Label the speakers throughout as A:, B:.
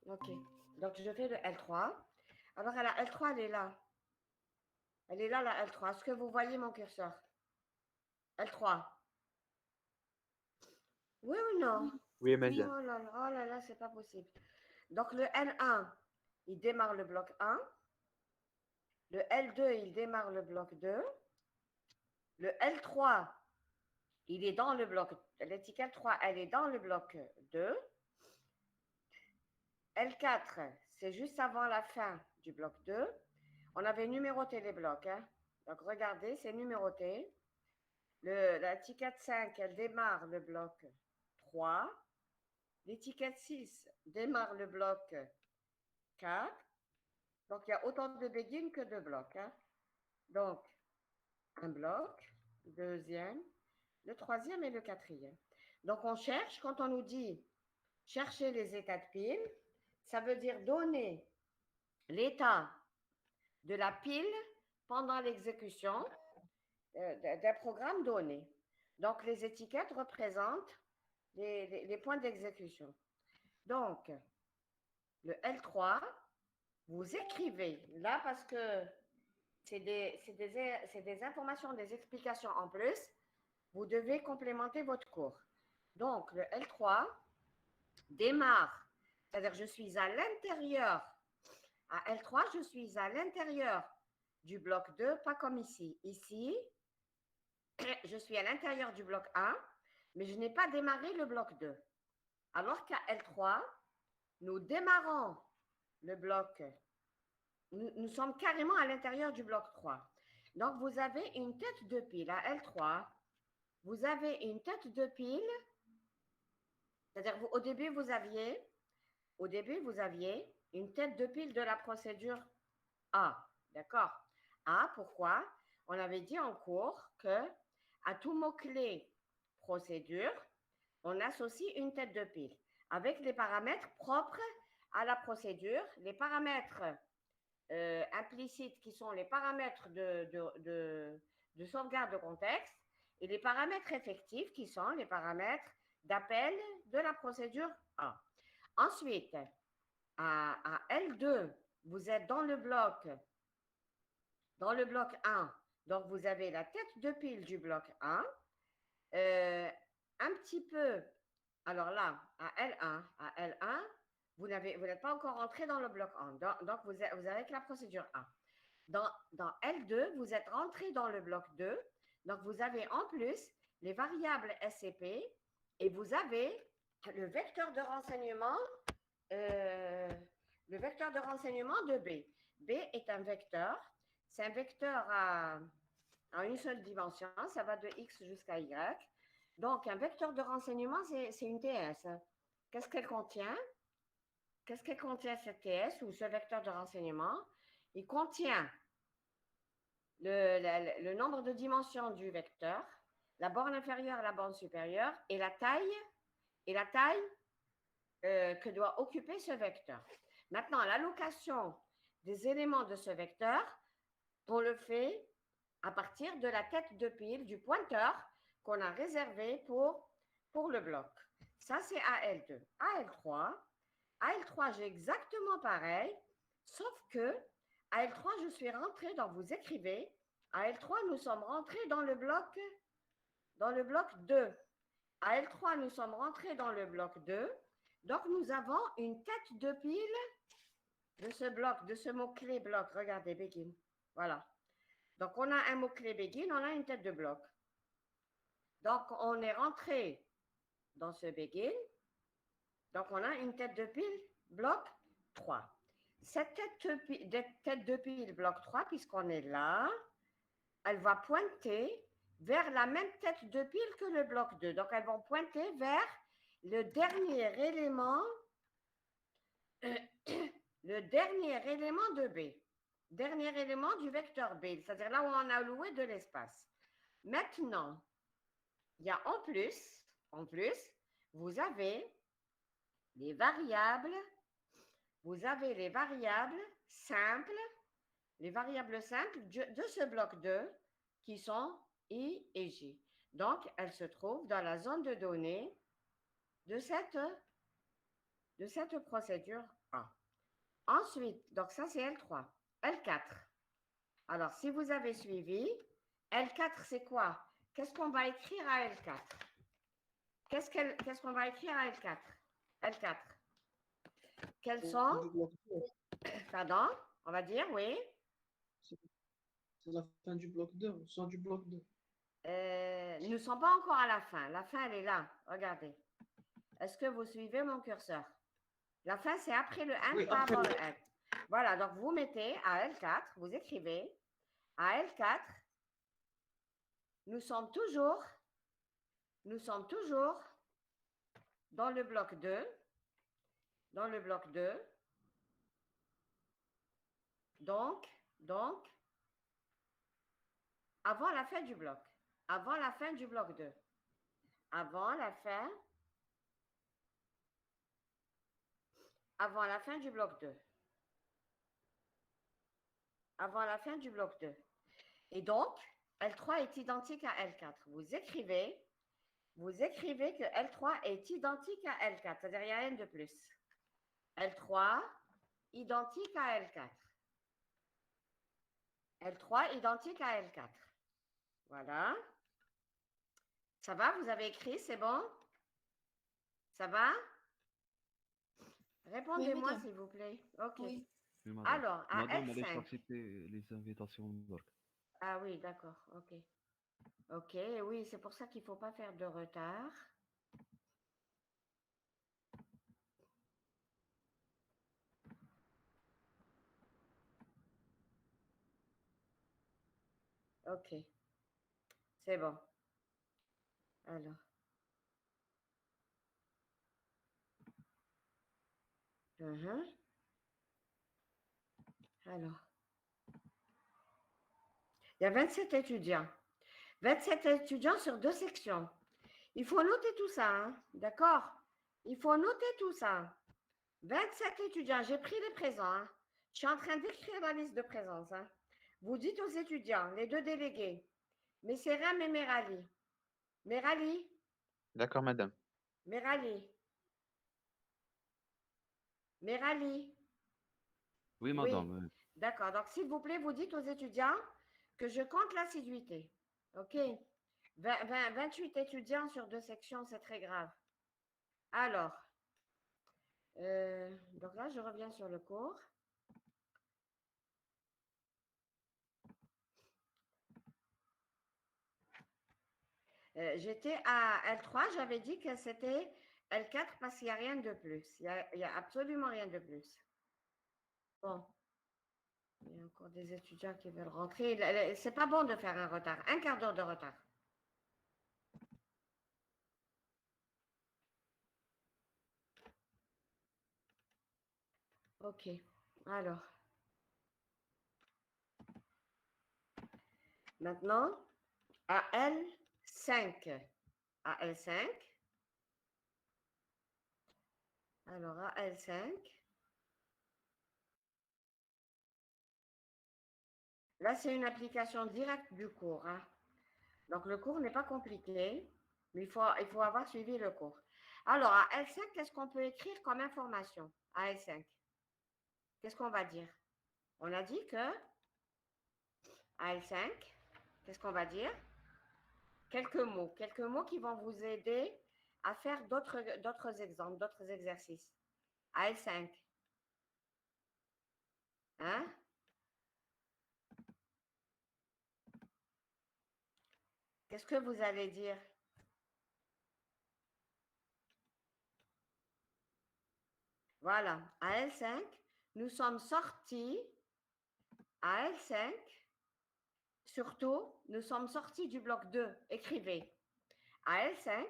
A: Ok. Donc, je fais le L3. Alors, la L3, elle est là. Elle est là, la L3. Est-ce que vous voyez mon curseur? L3. Oui ou non?
B: Oui, madame.
A: Oh là là, c'est pas possible. Donc, le L1, il démarre le bloc 1. Le L2, il démarre le bloc 2. Le L3, il est dans le bloc. L'étiquette 3, elle est dans le bloc 2. L4, c'est juste avant la fin du bloc 2. On avait numéroté les blocs. Hein. Donc, regardez, c'est numéroté. L'étiquette 5, elle démarre le bloc 3. L'étiquette 6 démarre le bloc 4. Donc, il y a autant de begin que de blocs. Hein. Donc, un bloc, deuxième, le troisième et le quatrième. Donc, on cherche, quand on nous dit chercher les états de pile, ça veut dire donner l'état de la pile pendant l'exécution d'un programme donné. Donc, les étiquettes représentent les points d'exécution. Donc, le L3, vous écrivez là parce que c'est des informations, des explications en plus. Vous devez complémenter votre cours. Donc, le L3 démarre, c'est-à-dire je suis à l'intérieur. À L3, je suis à l'intérieur du bloc 2, pas comme ici. Ici, je suis à l'intérieur du bloc 1, mais je n'ai pas démarré le bloc 2. Alors qu'à L3, nous démarrons le bloc, nous sommes carrément à l'intérieur du bloc 3. Donc, vous avez une tête de pile à L3. Vous avez une tête de pile, c'est-à-dire au début, vous aviez une tête de pile de la procédure A. D'accord? A, pourquoi? On avait dit en cours que à tout mot-clé procédure, on associe une tête de pile avec les paramètres propres à la procédure, les paramètres implicites qui sont les paramètres de sauvegarde de contexte et les paramètres effectifs qui sont les paramètres d'appel de la procédure A. Ensuite, à L2, vous êtes dans le bloc 1. Donc, vous avez la tête de pile du bloc 1. Un petit peu, alors là, à L1, vous n'êtes pas encore entré dans le bloc 1. Donc vous avez que la procédure A. Dans L2, vous êtes rentré dans le bloc 2. Donc, vous avez en plus les variables SCP et vous avez le vecteur de renseignement, de B. B est un vecteur. C'est un vecteur à une seule dimension. Ça va de X jusqu'à Y. Donc, un vecteur de renseignement, c'est une TS. Qu'est-ce qu'elle contient? Qu'est-ce qu'elle contient, cette TS ou ce vecteur de renseignement? Il contient le nombre de dimensions du vecteur, la borne inférieure, la borne supérieure et la taille que doit occuper ce vecteur. Maintenant, l'allocation des éléments de ce vecteur, on le fait à partir de la tête de pile du pointeur qu'on a réservé pour le bloc. Ça, c'est AL2. AL3, j'ai exactement pareil, sauf que AL3, je suis rentrée, donc vous écrivez À L3, nous sommes rentrés dans le bloc 2. À L3, nous sommes rentrés dans le bloc 2. Donc, nous avons une tête de pile de ce bloc, de ce mot-clé bloc. Regardez, begin. Voilà. Donc, on a un mot-clé begin, on a une tête de bloc. Donc, on est rentré dans ce begin. Donc, on a une tête de pile bloc 3. Cette tête de pile bloc 3, puisqu'on est là, elle va pointer vers la même tête de pile que le bloc 2. Donc, elles vont pointer vers le dernier élément, le dernier élément de B. Dernier élément du vecteur B, c'est-à-dire là où on a alloué de l'espace. Maintenant, il y a en plus, vous avez les variables simples, de ce bloc 2 qui sont I et J. Donc, elles se trouvent dans la zone de données de cette procédure A. Ensuite, donc ça c'est L3. L4. Alors, si vous avez suivi, L4 c'est quoi? Qu'est-ce qu'on va écrire à L4? Qu'est-ce qu'on va écrire à L4? L4. Quels sont? Pardon? On va dire, oui.
B: C'est la fin du bloc 2, on sort du bloc 2.
A: Nous ne sommes pas encore à la fin. La fin, elle est là. Regardez. Est-ce que vous suivez mon curseur? La fin, c'est après le 1,
B: Oui,
A: pas avant le 1. Voilà, donc vous mettez à L4, vous écrivez à L4, nous sommes toujours dans le bloc 2, donc, avant la fin du bloc, 2, avant la fin du bloc 2, avant la fin du bloc 2. Et donc, L3 est identique à L4. Vous écrivez que L3 est identique à L4, c'est-à-dire il y a n de plus. L3 identique à L4. L3 identique à L4. Voilà. Ça va? Vous avez écrit? C'est bon? Ça va? Répondez-moi,
C: Oui,
A: s'il vous plaît. OK.
C: Oui.
D: Oui, madame.
A: Alors, à
D: Madame, allez
A: L5.
D: accepter les invitations d'orgue.
A: Ah oui, d'accord. OK. OK, oui, c'est pour ça qu'il ne faut pas faire de retard. OK. C'est bon. Alors. Alors. Il y a 27 étudiants. 27 étudiants sur 2 sections. Il faut noter tout ça, hein? D'accord? Il faut noter tout ça. 27 étudiants, j'ai pris les présents. Hein? Je suis en train d'écrire la liste de présence. Hein? Vous dites aux étudiants, les 2 délégués, Messeram et Merali. Merali?
E: D'accord, madame.
A: Merali? Merali?
D: Oui, madame.
A: Oui. D'accord. Donc, s'il vous plaît, vous dites aux étudiants que je compte l'assiduité. OK? 28 étudiants sur 2 sections, c'est très grave. Alors, donc là, je reviens sur le cours. J'étais à L3, j'avais dit que c'était L4 parce qu'il n'y a rien de plus. Il n'y a absolument rien de plus. Bon. Il y a encore des étudiants qui veulent rentrer. C'est pas bon de faire un retard. Un quart d'heure de retard. OK. Alors. Maintenant, à L5. À L5. Alors, à L5. Là, c'est une application directe du cours. Hein. Donc, le cours n'est pas compliqué, mais il faut avoir suivi le cours. Alors, à L5, qu'est-ce qu'on peut écrire comme information à L5? Qu'est-ce qu'on va dire? On a dit que à L5, qu'est-ce qu'on va dire? Quelques mots qui vont vous aider à faire d'autres exemples, d'autres exercices. AL5. Hein? Qu'est-ce que vous allez dire? Voilà, à L5, nous sommes sortis, à L5, surtout, nous sommes sortis du bloc 2. Écrivez. À L5,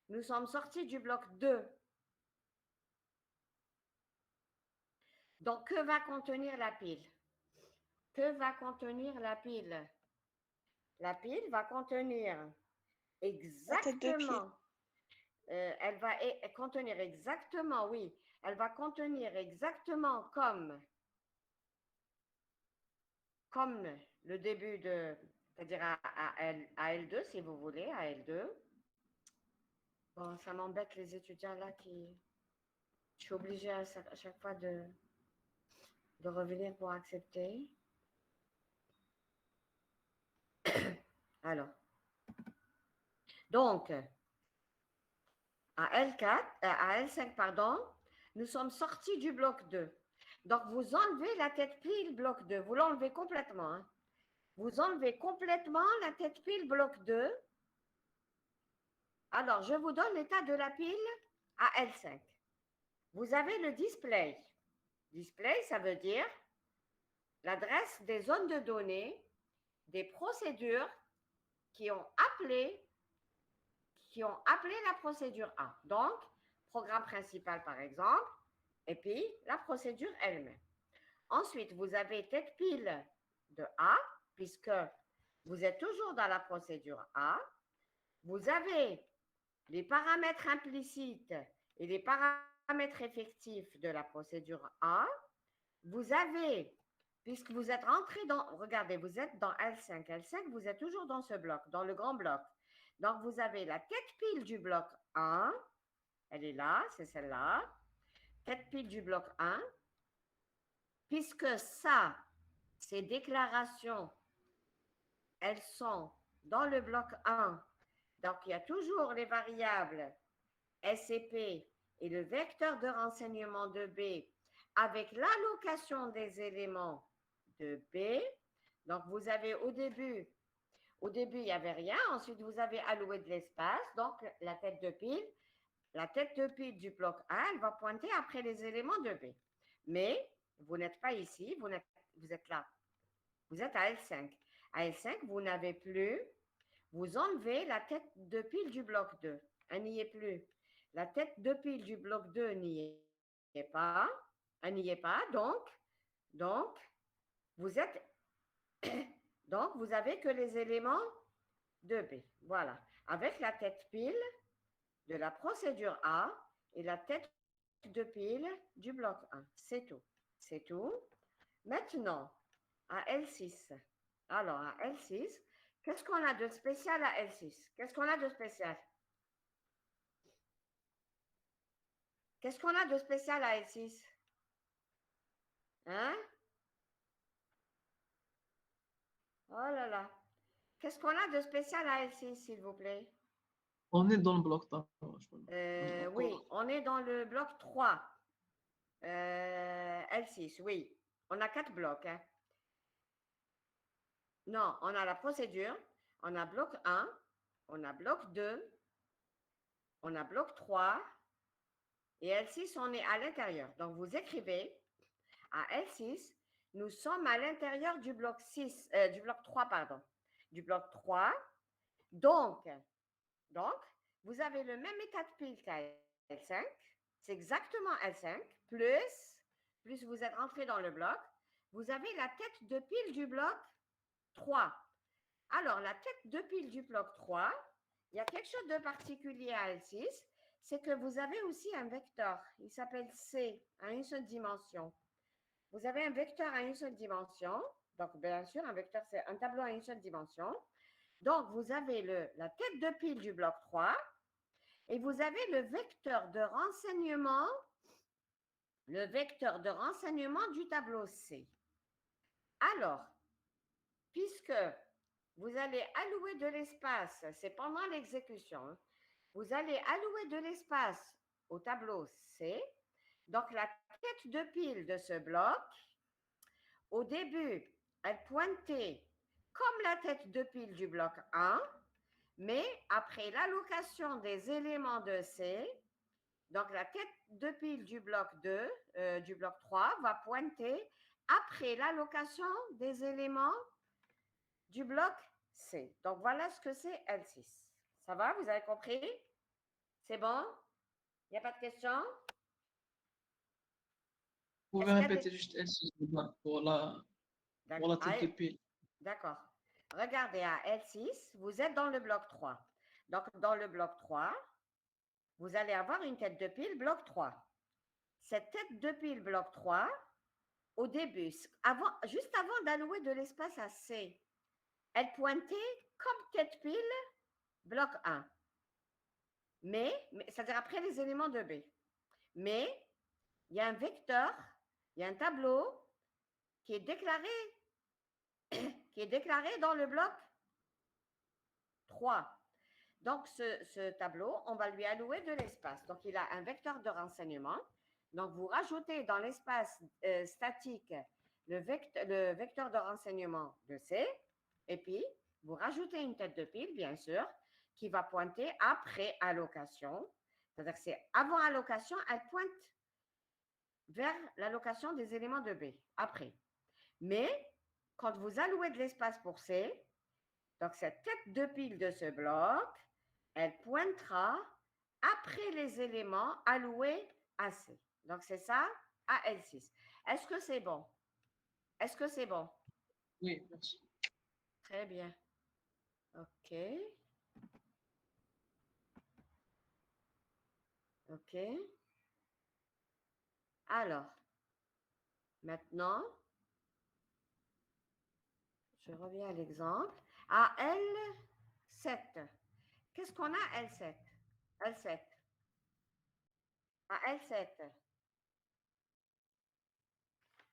A: nous sommes sortis du bloc 2. Donc, que va contenir la pile? Que va contenir la pile? La pile va contenir exactement, elle va contenir exactement, oui, elle va contenir exactement comme le début de, c'est-à-dire à L2, si vous voulez, à L2. Bon, ça m'embête les étudiants là qui... Je suis obligée à chaque fois de revenir pour accepter. Alors, donc, à L5, pardon, nous sommes sortis du bloc 2. Donc, vous enlevez la tête pile bloc 2. Vous l'enlevez complètement. Hein. Vous enlevez complètement la tête pile bloc 2. Alors, je vous donne l'état de la pile à L5. Vous avez le display. Display, ça veut dire l'adresse des zones de données, des procédures qui ont appelé la procédure A. Donc, programme principal, par exemple, et puis la procédure elle-même. Ensuite, vous avez tête pile de A, puisque vous êtes toujours dans la procédure A. Vous avez les paramètres implicites et les paramètres effectifs de la procédure A. Vous avez, puisque vous êtes rentré dans, regardez, vous êtes dans L5. L5, vous êtes toujours dans ce bloc, dans le grand bloc. Donc, vous avez la tête pile du bloc 1. Elle est là, c'est celle-là. Tête pile du bloc 1. Puisque ça, ces déclarations, elles sont dans le bloc 1. Donc, il y a toujours les variables SCP et le vecteur de renseignement de B avec l'allocation des éléments de B. Donc, vous avez au début, il n'y avait rien. Ensuite, vous avez alloué de l'espace. Donc, la tête de pile du bloc 1, elle va pointer après les éléments de B. Mais vous n'êtes pas ici, vous êtes là. Vous êtes à L5. À L5, vous n'avez plus, vous enlevez la tête de pile du bloc 2. Elle n'y est plus. La tête de pile du bloc 2 n'y est pas. Elle n'y est pas. Donc, vous êtes, donc, vous avez que les éléments de B. Voilà. Avec la tête pile de la procédure A et la tête de pile du bloc 1. C'est tout. C'est tout. Maintenant, à L6. Alors, à L6, qu'est-ce qu'on a de spécial à L6? Qu'est-ce qu'on a de spécial? Qu'est-ce qu'on a de spécial à L6? Hein? Oh là là. Qu'est-ce qu'on a de spécial à L6, s'il vous plaît?
B: On est dans le bloc 3.
A: Oui, on est dans le bloc 3. L6, oui. On a 4 blocs. Hein. Non, on a la procédure, on a bloc 1, on a bloc 2, on a bloc 3, et L6, on est à l'intérieur. Donc, vous écrivez, à L6, nous sommes à l'intérieur du bloc 3, pardon. Du bloc 3. Donc, vous avez le même état de pile qu'à L5. C'est exactement L5. Plus vous êtes rentré dans le bloc, vous avez la tête de pile du bloc 3. Alors, la tête de pile du bloc 3, il y a quelque chose de particulier à L6, c'est que vous avez aussi un vecteur. Il s'appelle C, à une seule dimension. Vous avez un vecteur à une seule dimension. Donc, bien sûr, un vecteur, c'est un tableau à une seule dimension. Donc, vous avez la tête de pile du bloc 3 et vous avez le vecteur de renseignement du tableau C. Alors, puisque vous allez allouer de l'espace, c'est pendant l'exécution, hein. Vous allez allouer de l'espace au tableau C. Donc, la tête de pile de ce bloc, au début, elle pointait comme la tête de pile du bloc 1, mais après l'allocation des éléments de C, donc la tête de pile du bloc 2, du bloc 3, va pointer après l'allocation des éléments du bloc C. Donc voilà ce que c'est L6. Ça va, vous avez compris? C'est bon? Il n'y a pas de questions?
B: Vous pouvez
A: Est-ce qu'il y a
B: répéter
A: des...
B: juste L6 pour la tête de pile.
A: D'accord. Regardez à L6, vous êtes dans le bloc 3. Donc, dans le bloc 3, vous allez avoir une tête de pile bloc 3. Cette tête de pile bloc 3, au début, juste avant d'allouer de l'espace à C, elle pointait comme tête pile bloc 1. C'est-à-dire après les éléments de B. Mais il y a un vecteur, il y a un tableau qui est déclaré, dans le bloc 3. Donc, ce tableau, on va lui allouer de l'espace. Donc, il a un vecteur de renseignement. Donc, vous rajoutez dans l'espace statique le vecteur de renseignement de C, et puis vous rajoutez une tête de pile, bien sûr, qui va pointer après allocation. C'est-à-dire que c'est avant allocation, elle pointe vers l'allocation des éléments de B, après. Mais, quand vous allouez de l'espace pour C, donc cette tête de pile de ce bloc, elle pointera après les éléments alloués à C. Donc, c'est ça, à L6. Est-ce que c'est bon? Est-ce que c'est bon?
B: Oui, merci.
A: Très bien. OK. OK. Alors, maintenant, je reviens à l'exemple. À L7. Qu'est-ce qu'on a à L7? L7. À L7.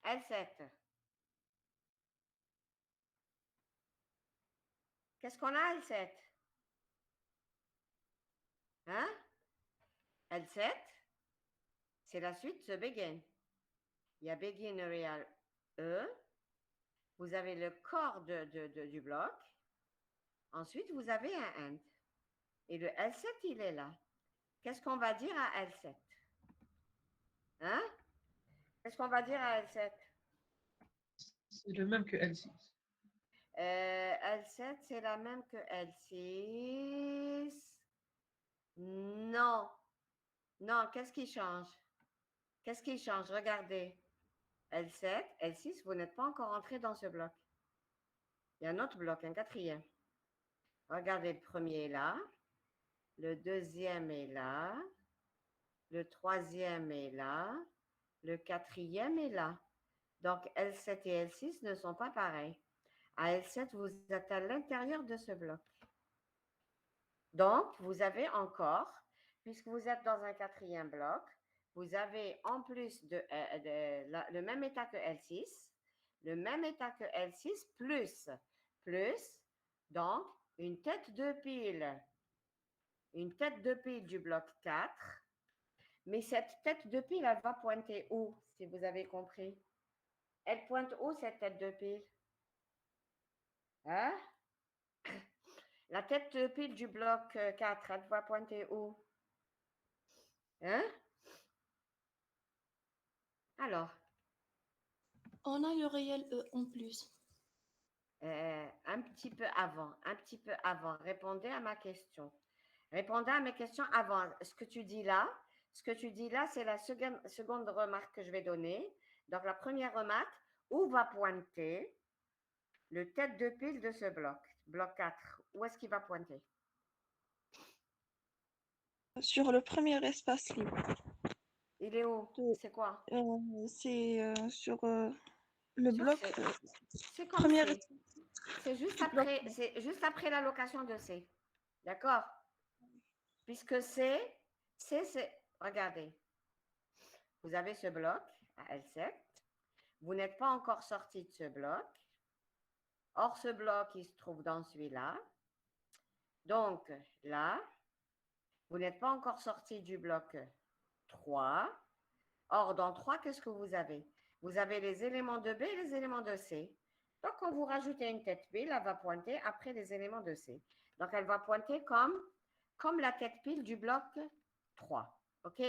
A: L7. Qu'est-ce qu'on a à L7? Hein? L7, c'est la suite de begin. Il y a begin real E. Vous avez le corps du bloc. Ensuite, vous avez un end. Et le L7, il est là. Qu'est-ce qu'on va dire à L7? Hein? Qu'est-ce qu'on va dire à L7?
B: C'est le même que L6.
A: L7, c'est la même que L6. Non. Non, qu'est-ce qui change? Qu'est-ce qui change? Regardez. L7, L6, vous n'êtes pas encore entré dans ce bloc. Il y a un autre bloc, un quatrième. Regardez, le premier est là. Le deuxième est là. Le troisième est là. Le quatrième est là. Donc, L7 et L6 ne sont pas pareils. À L7, vous êtes à l'intérieur de ce bloc. Donc, vous avez encore, puisque vous êtes dans un quatrième bloc, vous avez en plus le même état que L6, le même état que L6, plus, donc, une tête de pile du bloc 4. Mais cette tête de pile, elle va pointer où, si vous avez compris? Elle pointe où, cette tête de pile? Hein? La tête de pile du bloc 4, elle va pointer où? Hein? Alors?
C: On a le réel E en plus.
A: Un petit peu avant. Répondez à ma question. Répondez à mes questions avant. Ce que tu dis là, c'est la seconde remarque que je vais donner. Donc, la première remarque, où va pointer le tête de pile de ce bloc 4? Où est-ce qu'il va pointer?
E: Sur le premier espace libre.
A: Il est où? C'est quoi?
E: C'est sur le
A: Sur
E: bloc.
A: C. C'est comme
E: Premier
A: C. C'est juste après l'allocation de C. D'accord? Puisque C, c'est... Regardez. Vous avez ce bloc à L7. Vous n'êtes pas encore sorti de ce bloc. Or, ce bloc, il se trouve dans celui-là. Donc, là, vous n'êtes pas encore sorti du bloc 3. Or, dans 3, qu'est-ce que vous avez? Vous avez les éléments de B et les éléments de C. Donc, quand vous rajoutez une tête pile, elle va pointer après les éléments de C. Donc, elle va pointer comme la tête pile du bloc 3. OK?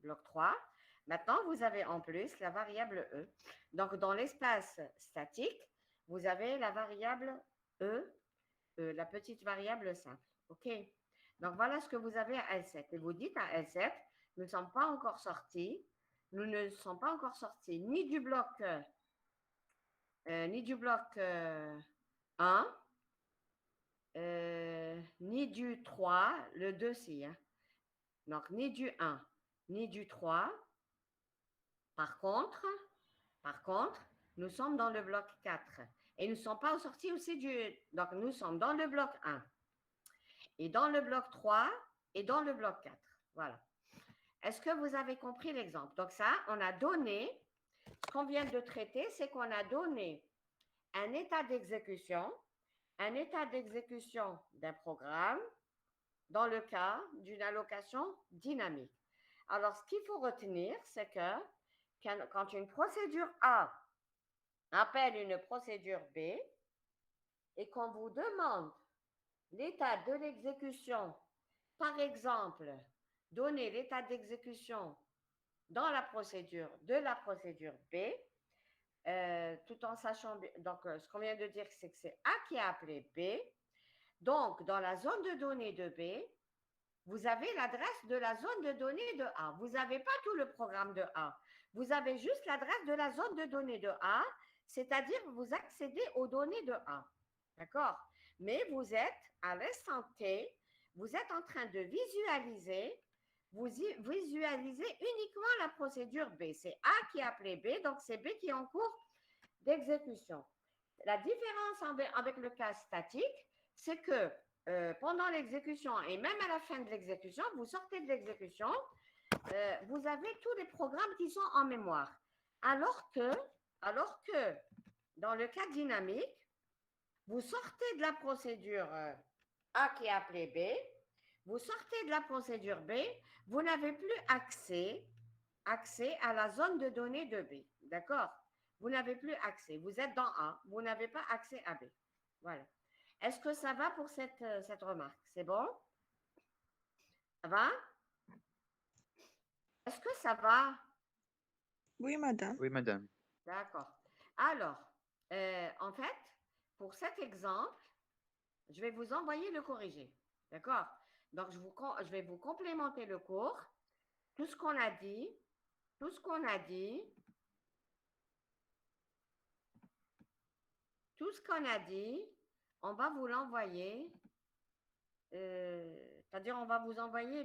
A: Bloc 3. Maintenant, vous avez en plus la variable E. Donc, dans l'espace statique, vous avez la variable E, la petite variable simple. OK? Donc, voilà ce que vous avez à L7. Et vous dites à L7, nous ne sommes pas encore sortis. Nous ne sommes pas encore sortis ni du bloc 1, ni du 3, le 2 si. Hein. Donc, ni du 1, ni du 3. Par contre, nous sommes dans le bloc 4. Et nous ne sommes pas sortis aussi du... Donc, nous sommes dans le bloc 1. Et dans le bloc 3 et dans le bloc 4. Voilà. Est-ce que vous avez compris l'exemple? Donc ça, on a donné, ce qu'on vient de traiter, c'est qu'on a donné un état d'exécution d'un programme dans le cas d'une allocation dynamique. Alors, ce qu'il faut retenir, c'est que quand une procédure A appelle une procédure B et qu'on vous demande l'état de l'exécution, par exemple, donner l'état d'exécution dans la procédure B, tout en sachant, donc ce qu'on vient de dire, c'est que c'est A qui a appelé B. Donc, dans la zone de données de B, vous avez l'adresse de la zone de données de A. Vous n'avez pas tout le programme de A. Vous avez juste l'adresse de la zone de données de A, c'est-à-dire vous accédez aux données de A. D'accord? Mais vous êtes à l'instant T, vous êtes en train de visualiser uniquement la procédure B. C'est A qui a appelé B, donc c'est B qui est en cours d'exécution. La différence avec le cas statique, c'est que pendant l'exécution et même à la fin de l'exécution, vous sortez de l'exécution, vous avez tous les programmes qui sont en mémoire. Alors que dans le cas dynamique, vous sortez de la procédure A qui est appelée B, vous sortez de la procédure B, vous n'avez plus accès à la zone de données de B. D'accord? Vous n'avez plus accès. Vous êtes dans A, vous n'avez pas accès à B. Voilà. Est-ce que ça va pour cette remarque? C'est bon? Ça va? Est-ce que ça va?
E: Oui, madame.
F: Oui, madame.
A: D'accord. Alors, en fait, pour cet exemple, je vais vous envoyer le corrigé. D'accord? Donc, je vais vous complémenter le cours. Tout ce qu'on a dit, on va vous l'envoyer. C'est-à-dire, on va vous envoyer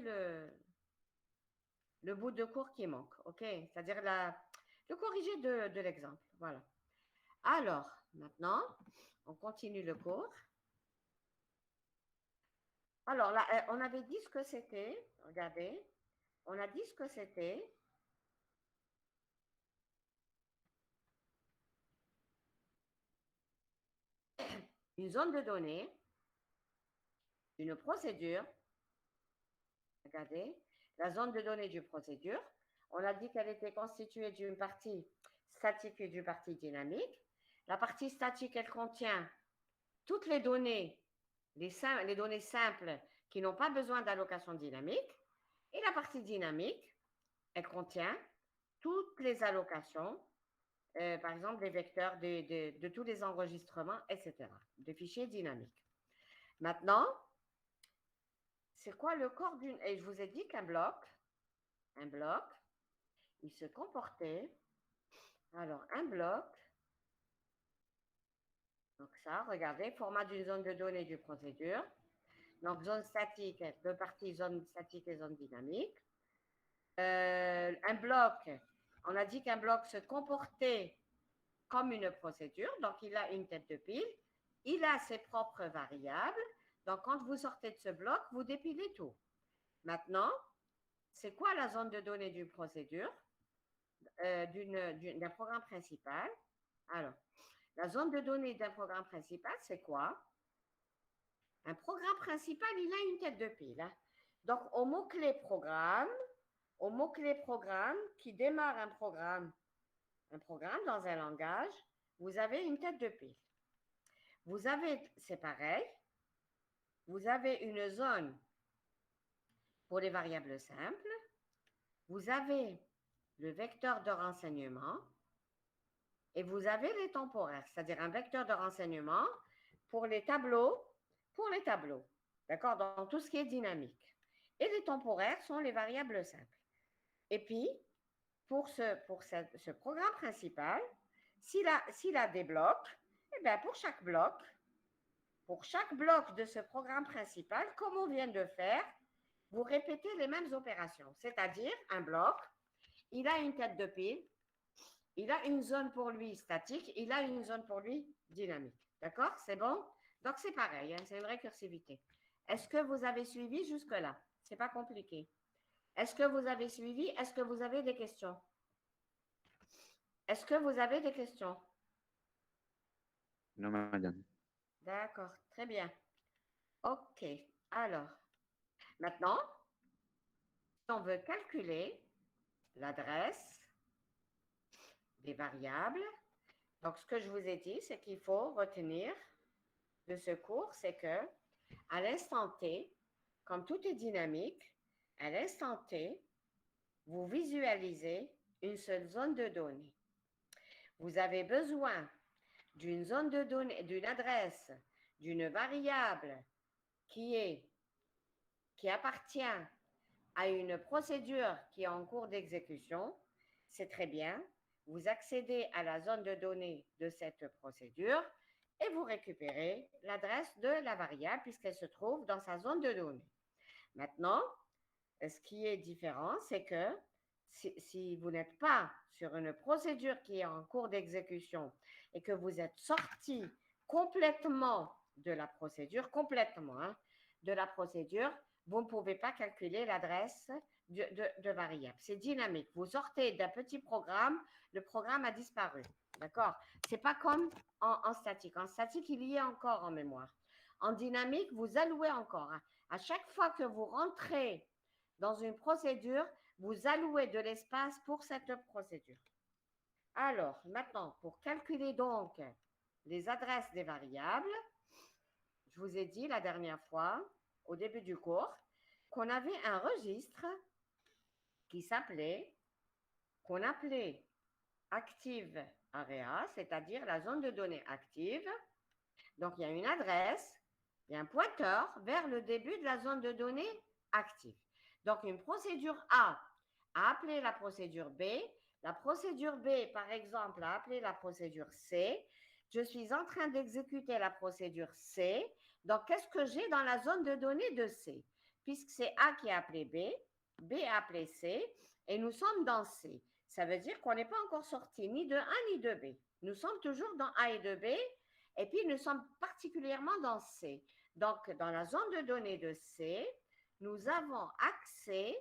A: le bout de cours qui manque. OK? C'est-à-dire le corrigé de l'exemple. Voilà. Alors, maintenant, on continue le cours. Alors, là, on avait dit ce que c'était. Regardez. On a dit ce que c'était. Une zone de données, une procédure. Regardez. La zone de données d'une procédure. On a dit qu'elle était constituée d'une partie statique et d'une partie dynamique. La partie statique, elle contient toutes les données, les données simples qui n'ont pas besoin d'allocation dynamique. Et la partie dynamique, elle contient toutes les allocations, par exemple des vecteurs de tous les enregistrements, etc., de fichiers dynamiques. Maintenant, c'est quoi le corps d'une... Et je vous ai dit qu'un bloc, il se comportait... Alors, un bloc, donc ça, regardez, format d'une zone de données du procédure. Donc, zone statique, deux parties, zone statique et zone dynamique. Un bloc, on a dit qu'un bloc se comportait comme une procédure, donc il a une tête de pile, il a ses propres variables, donc quand vous sortez de ce bloc, vous dépilez tout. Maintenant, c'est quoi la zone de données d'une procédure, d'un programme principal? Alors, La zone de données d'un programme principal, c'est quoi? Un programme principal, il a une tête de pile, hein. Donc, au mot-clé programme, qui démarre un programme dans un langage, vous avez une tête de pile. Vous avez, c'est pareil, vous avez une zone pour les variables simples, vous avez le vecteur de renseignement et vous avez les temporaires, c'est-à-dire un vecteur de renseignement pour les tableaux, d'accord, dans tout ce qui est dynamique. Et les temporaires sont les variables simples. Et puis, pour ce programme principal, s'il a des blocs, eh bien pour chaque bloc de ce programme principal, comme on vient de faire, vous répétez les mêmes opérations. C'est-à-dire, un bloc, il a une tête de pile, il a une zone pour lui statique, il a une zone pour lui dynamique. D'accord? C'est bon? Donc, c'est pareil, hein, c'est une récursivité. Est-ce que vous avez suivi jusque-là? Ce n'est pas compliqué. Est-ce que vous avez suivi? Est-ce que vous avez des questions? Est-ce que vous avez des questions?
F: Non, madame.
A: D'accord, très bien. OK. Alors, maintenant, si on veut calculer l'adresse des variables, donc ce que je vous ai dit, c'est qu'il faut retenir de ce cours, c'est que à l'instant T, comme tout est dynamique, à l'instant T, vous visualisez une seule zone de données. Vous avez besoin d'une zone de données, d'une adresse, d'une variable qui appartient à une procédure qui est en cours d'exécution. C'est très bien. Vous accédez à la zone de données de cette procédure et vous récupérez l'adresse de la variable puisqu'elle se trouve dans sa zone de données. Maintenant, ce qui est différent, c'est que si vous n'êtes pas sur une procédure qui est en cours d'exécution et que vous êtes sorti complètement de la procédure, vous ne pouvez pas calculer l'adresse de variable. C'est dynamique. Vous sortez d'un petit programme, le programme a disparu. D'accord? Ce n'est pas comme en statique. En statique, il y est encore en mémoire. En dynamique, vous allouez encore. À chaque fois que vous rentrez dans une procédure, vous allouez de l'espace pour cette procédure. Alors, maintenant, pour calculer donc les adresses des variables, je vous ai dit la dernière fois, au début du cours, qu'on avait un registre qu'on appelait Active Area, c'est-à-dire la zone de données active. Donc, il y a une adresse, il y a un pointeur vers le début de la zone de données active. Donc, une procédure A a appelé la procédure B. La procédure B, par exemple, a appelé la procédure C. Je suis en train d'exécuter la procédure C. Donc, qu'est-ce que j'ai dans la zone de données de C? Puisque c'est A qui a appelé B, B a appelé C, et nous sommes dans C. Ça veut dire qu'on n'est pas encore sorti ni de A ni de B. Nous sommes toujours dans A et de B, et puis nous sommes particulièrement dans C. Donc, dans la zone de données de C, nous avons accès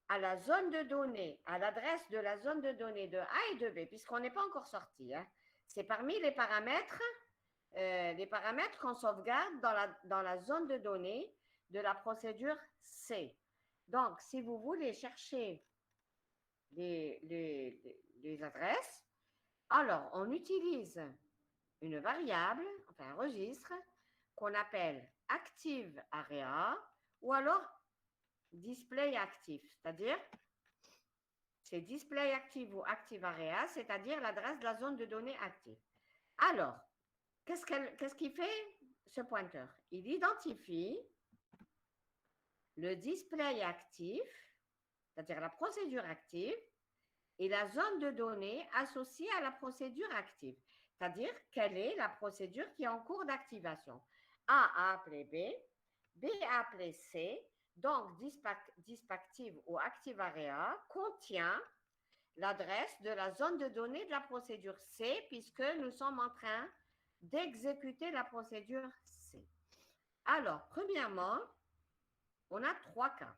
A: à la zone de données, à l'adresse de la zone de données de A et de B, puisqu'on n'est pas encore sorti. Hein. C'est parmi les paramètres qu'on sauvegarde dans la zone de données de la procédure C. Donc, si vous voulez chercher les adresses, alors on utilise une variable, enfin un registre, qu'on appelle Active Area ou alors Display Active, c'est-à-dire c'est Display Active ou Active Area, c'est-à-dire l'adresse de la zone de données active. Alors, qu'est-ce qu'il fait ce pointeur? Il identifie le display actif, c'est-à-dire la procédure active, et la zone de données associée à la procédure active, c'est-à-dire quelle est la procédure qui est en cours d'activation. A a appelé B a appelé C, donc Dispactive ou Active Area contient l'adresse de la zone de données de la procédure C, puisque nous sommes en train d'exécuter la procédure C. Alors, premièrement, on a 3 cas.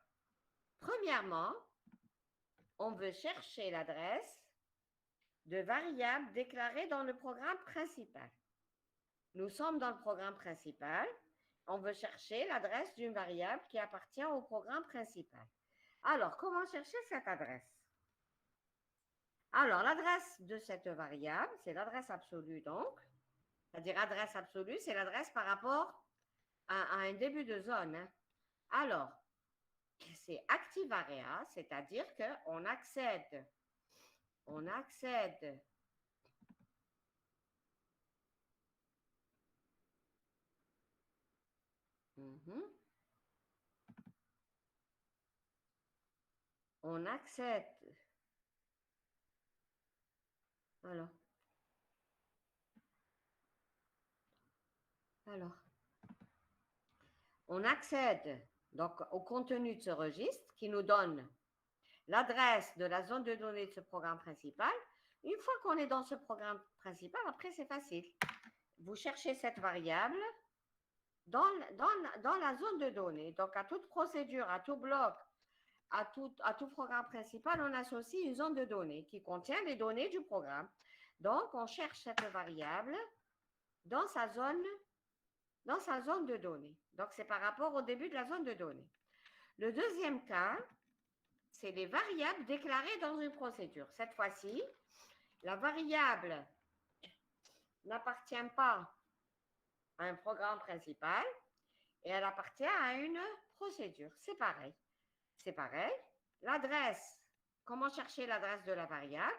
A: Premièrement, on veut chercher l'adresse de variables déclarées dans le programme principal. Nous sommes dans le programme principal. On veut chercher l'adresse d'une variable qui appartient au programme principal. Alors, comment chercher cette adresse? Alors, l'adresse de cette variable, c'est l'adresse absolue donc. C'est-à-dire adresse absolue, c'est l'adresse par rapport à un début de zone. Hein. Alors, c'est active area, c'est-à-dire qu'on accède. On accède. On accède. Alors. On accède donc au contenu de ce registre qui nous donne l'adresse de la zone de données de ce programme principal. Une fois qu'on est dans ce programme principal, après c'est facile. Vous cherchez cette variable dans la zone de données. Donc à toute procédure, à tout bloc, à tout programme principal, on associe une zone de données qui contient les données du programme. Donc on cherche cette variable dans sa zone de données. Donc, c'est par rapport au début de la zone de données. Le deuxième cas, c'est les variables déclarées dans une procédure. Cette fois-ci, la variable n'appartient pas à un programme principal et elle appartient à une procédure. C'est pareil. C'est pareil. L'adresse, comment chercher l'adresse de la variable?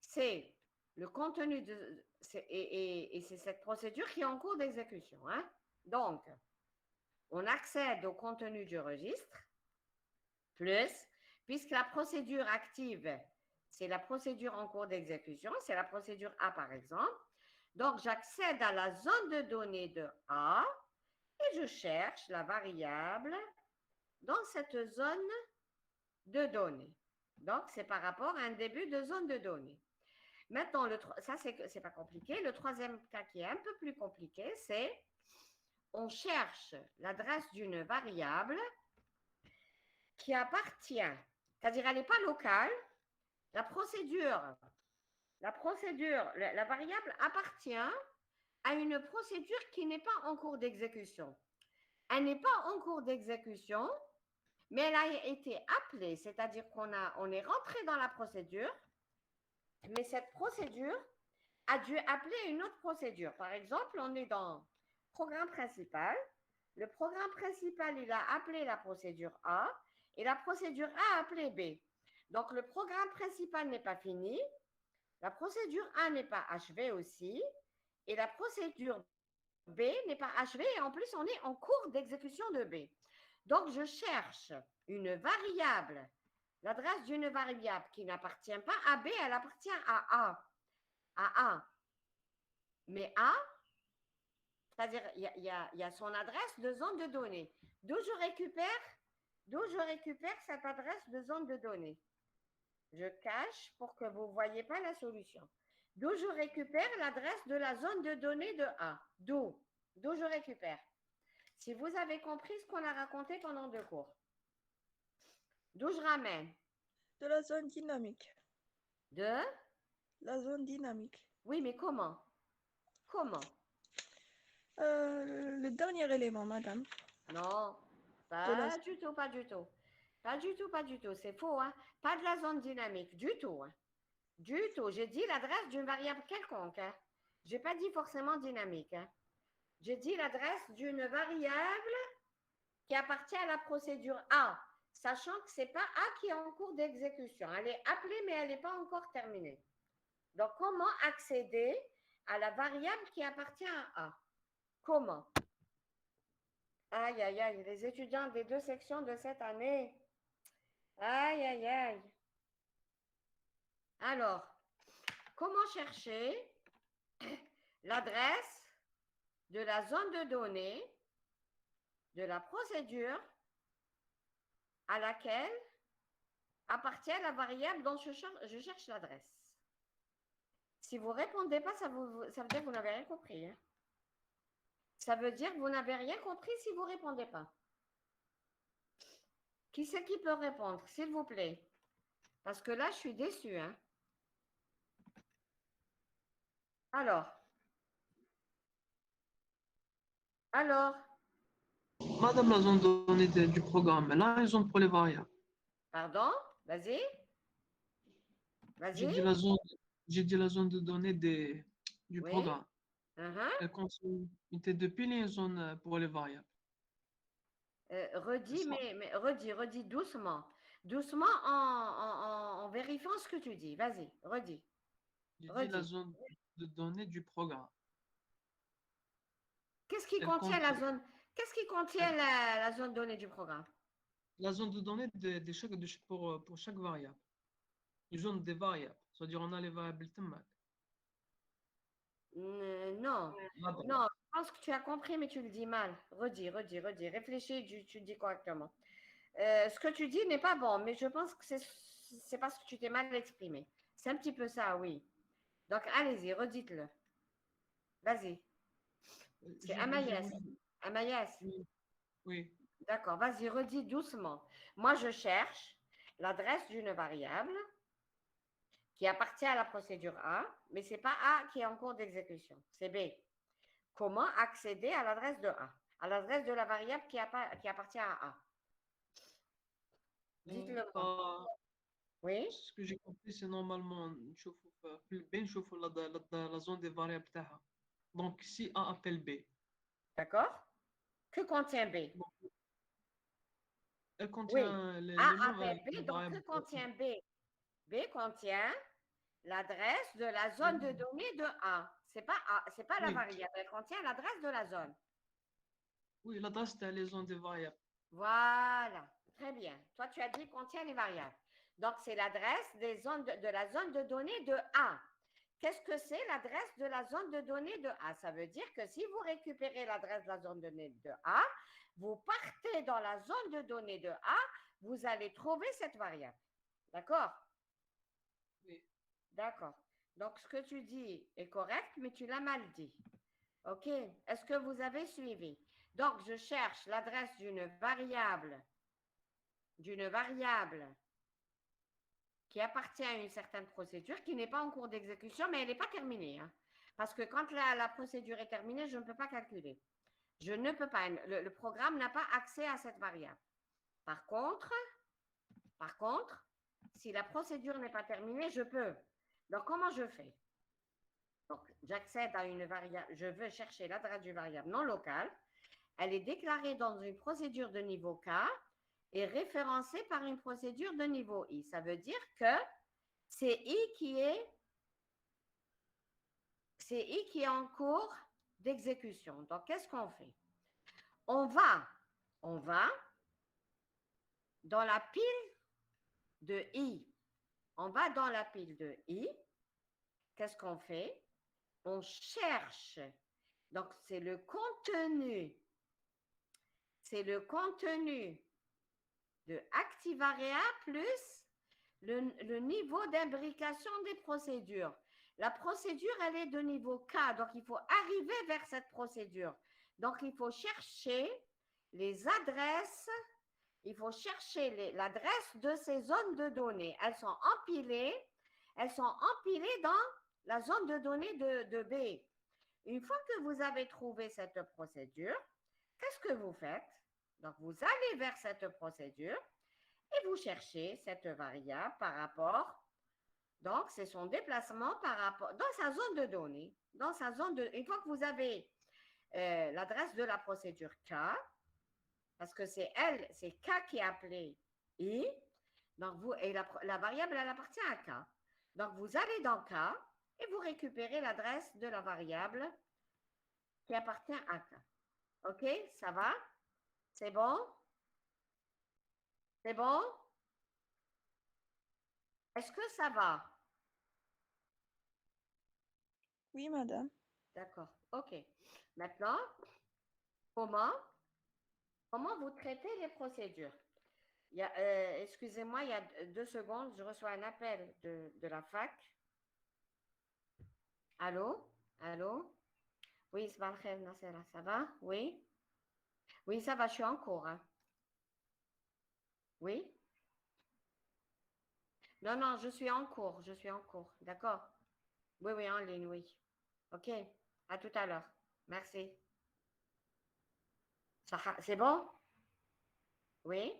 A: C'est le contenu de... Et c'est cette procédure qui est en cours d'exécution. Hein? Donc, on accède au contenu du registre, plus, puisque la procédure active, c'est la procédure en cours d'exécution, c'est la procédure A par exemple. Donc, j'accède à la zone de données de A et je cherche la variable dans cette zone de données. Donc, c'est par rapport à un début de zone de données. Maintenant, ça, c'est pas compliqué. Le troisième cas qui est un peu plus compliqué, c'est on cherche l'adresse d'une variable qui appartient, c'est-à-dire elle n'est pas locale. La variable appartient à une procédure qui n'est pas en cours d'exécution. Elle n'est pas en cours d'exécution, mais elle a été appelée, c'est-à-dire on est rentré dans la procédure, mais cette procédure a dû appeler une autre procédure. Par exemple, on est dans le programme principal. Le programme principal, il a appelé la procédure A et la procédure A a appelé B. Donc, le programme principal n'est pas fini. La procédure A n'est pas achevée aussi. Et la procédure B n'est pas achevée. Et en plus, on est en cours d'exécution de B. Donc, je cherche une variable, l'adresse d'une variable qui n'appartient pas à B, elle appartient à A. Mais A, c'est-à-dire il y a son adresse de zone de données. D'où je récupère cette adresse de zone de données. Je cache pour que vous ne voyez pas la solution. D'où je récupère l'adresse de la zone de données de A. D'où je récupère. Si vous avez compris ce qu'on a raconté pendant 2 cours. D'où je ramène?
E: De la zone dynamique.
A: De?
E: La zone dynamique.
A: Oui, mais comment? Comment?
E: Le dernier élément, madame.
A: Non, pas du tout, pas du tout. Pas du tout, pas du tout. C'est faux, hein? Pas de la zone dynamique, du tout. Hein? Du tout. J'ai dit l'adresse d'une variable quelconque. Hein? Je n'ai pas dit forcément dynamique. Hein? J'ai dit l'adresse d'une variable qui appartient à la procédure A, sachant que ce n'est pas A qui est en cours d'exécution. Elle est appelée, mais elle n'est pas encore terminée. Donc, comment accéder à la variable qui appartient à A? Comment? Aïe, aïe, aïe, les étudiants des 2 sections de cette année. Aïe, aïe, aïe. Alors, comment chercher l'adresse de la zone de données de la procédure à laquelle appartient la variable dont je cherche l'adresse? Si vous ne répondez pas, ça veut dire que vous n'avez rien compris. Hein? Ça veut dire que vous n'avez rien compris si vous ne répondez pas. Qui c'est qui peut répondre, s'il vous plaît? Parce que là, je suis déçue. Hein? Alors, alors,
B: Madame, la zone de données du programme, là, ils ont pour les variables.
A: pardon, vas-y,
B: J'ai
A: vas-y,
B: dit la zone, j'ai dit la zone de données du
A: oui,
B: programme.
A: uh-huh.
B: Elle contient une tête de pile et une zone pour les variables.
A: Redis,
B: Ça.
A: mais redis doucement. Doucement en vérifiant ce que tu dis. Vas-y, redis,
B: J'ai dit la
A: redis.
B: zone de données du programme.
A: Qu'est-ce qui
B: Elle
A: contient la
B: contient
A: zone, qu'est-ce qui contient
B: elle-
A: la zone donnée du programme?
B: la zone de données pour chaque variable. Une zone des variables. C'est-à-dire, on a les variables تماك.
A: Non,
B: Madame.
A: non, je pense que tu as compris, mais tu le dis mal. Redis. Réfléchis, tu dis correctement. Ce que tu dis n'est pas bon, mais je pense que c'est parce que tu t'es mal exprimé. C'est un petit peu ça, oui. Donc, allez-y, redites-le. Vas-y. C'est
B: J'ai
A: Amaïs.
B: voulu-
A: Amaïs.
B: Oui, oui.
A: D'accord, vas-y, redis doucement. Moi, je cherche l'adresse d'une variable qui appartient à la procédure A, mais ce n'est pas A qui est en cours d'exécution, c'est B. Comment accéder à l'adresse de A, à l'adresse de la variable qui appartient à A? Dites-le moi. Oui?
B: Ce que j'ai compris, c'est normalement la zone des variables تاعها. Donc, si A appelle B,
A: D'accord? Que contient B?
B: bon, elle
A: Oui.
B: contient les
A: A
B: mêmes
A: appelle B,
B: les
A: donc que
B: variables.
A: contient B? B contient l'adresse de la zone de données de A. C'est pas la
B: Oui,
A: variable, elle contient l'adresse de la zone.
B: oui, l'adresse c'est les zones des variables.
A: Voilà, très bien. Toi, tu as dit contient les variables. Donc, c'est l'adresse de la zone de données de A. Qu'est-ce que c'est l'adresse de la zone de données de A? Ça veut dire que si vous récupérez l'adresse de la zone de données de A, vous partez dans la zone de données de A, vous allez trouver cette variable. D'accord?
B: Oui.
A: D'accord. Donc, ce que tu dis est correct, mais tu l'as mal dit. OK? Est-ce que vous avez suivi? Donc, je cherche l'adresse d'une variable qui appartient à une certaine procédure, qui n'est pas en cours d'exécution, mais elle n'est pas terminée. Hein. Parce que quand la procédure est terminée, je ne peux pas calculer. Je ne peux pas. Le programme n'a pas accès à cette variable. Par contre, si la procédure n'est pas terminée, je peux. Donc, comment je fais? Donc, j'accède à une variable, je veux chercher l'adresse d'une variable non locale. Elle est déclarée dans une procédure de niveau K et référencée par une procédure de niveau I. Ça veut dire que c'est I qui est en cours d'exécution. Donc, qu'est-ce qu'on fait? On va dans la pile de I. On va dans la pile de I. Qu'est-ce qu'on fait? On cherche. Donc, c'est le contenu de Activarea plus le niveau d'imbrication des procédures. La procédure, elle est de niveau K, donc il faut arriver vers cette procédure. Donc, il faut chercher les adresses, il faut chercher l'adresse de ces zones de données. Elles sont empilées dans la zone de données de B. Une fois que vous avez trouvé cette procédure, qu'est-ce que vous faites? Donc, vous allez vers cette procédure et vous cherchez cette variable par rapport. Donc, c'est son déplacement par rapport dans sa zone de données. Une fois que vous avez l'adresse de la procédure K, parce que c'est K qui est appelé I, donc la variable, elle appartient à K. Donc, vous allez dans K et vous récupérez l'adresse de la variable qui appartient à K. OK? Ça va? C'est bon? C'est bon? Est-ce que ça va?
E: Oui, madame.
A: D'accord. OK. Maintenant, comment vous traitez les procédures? Excusez-moi, il y a 2 secondes, je reçois un appel de la fac. Allô? Allô? Oui, ça va? Oui? Oui, ça va, je suis en cours. Hein. Oui? Non, je suis en cours, D'accord? Oui, en ligne, oui. OK. À tout à l'heure. Merci. C'est bon? Oui?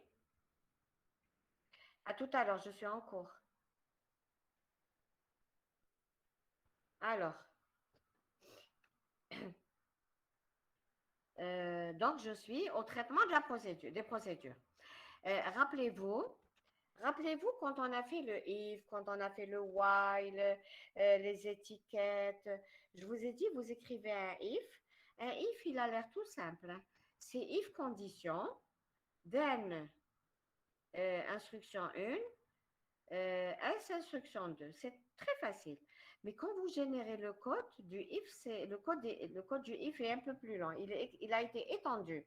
A: À tout à l'heure, je suis en cours. Alors, donc je suis au traitement de la procédure, des procédures. Rappelez-vous, quand on a fait le if, quand on a fait le while, les étiquettes, je vous ai dit, vous écrivez un if. Un if, il a l'air tout simple, hein. C'est if condition, then instruction 1, else instruction 2. C'est très facile. Mais quand vous générez le code du if, le code du if est un peu plus long. Il a été étendu.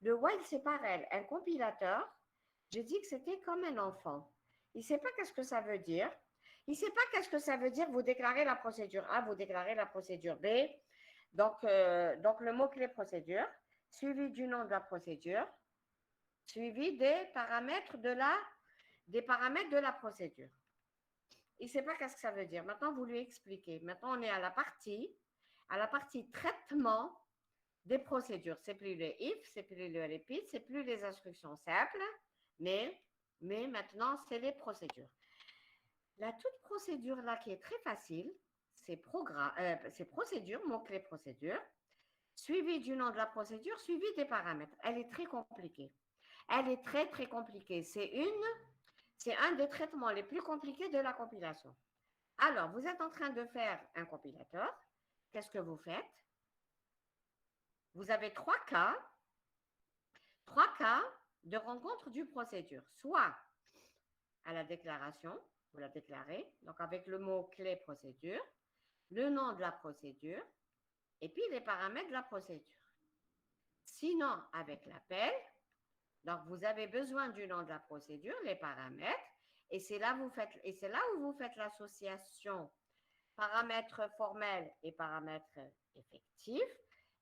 A: Le while, c'est pareil. Un compilateur, j'ai dit que c'était comme un enfant. Il ne sait pas qu'est-ce que ça veut dire. Il ne sait pas qu'est-ce que ça veut dire. Vous déclarez la procédure A, vous déclarez la procédure B. Donc le mot-clé procédure, suivi du nom de la procédure, suivi des paramètres de la procédure. Il ne sait pas qu'est-ce que ça veut dire. Maintenant, vous lui expliquez. Maintenant, on est à la partie traitement des procédures. C'est plus le if, c'est plus le repeat, c'est plus les instructions simples, mais maintenant, c'est les procédures. La toute procédure là qui est très facile, c'est procédure, mot-clé procédure, suivi du nom de la procédure, suivi des paramètres. Elle est très compliquée. Elle est très, très compliquée. C'est un des traitements les plus compliqués de la compilation. Alors, vous êtes en train de faire un compilateur. Qu'est-ce que vous faites? Vous avez trois cas de rencontre du procédure. Soit à la déclaration, vous la déclarez, donc avec le mot-clé procédure, le nom de la procédure, et puis les paramètres de la procédure. Sinon, avec l'appel, donc vous avez besoin du nom de la procédure, les paramètres, et c'est là où vous faites l'association paramètres formels et paramètres effectifs.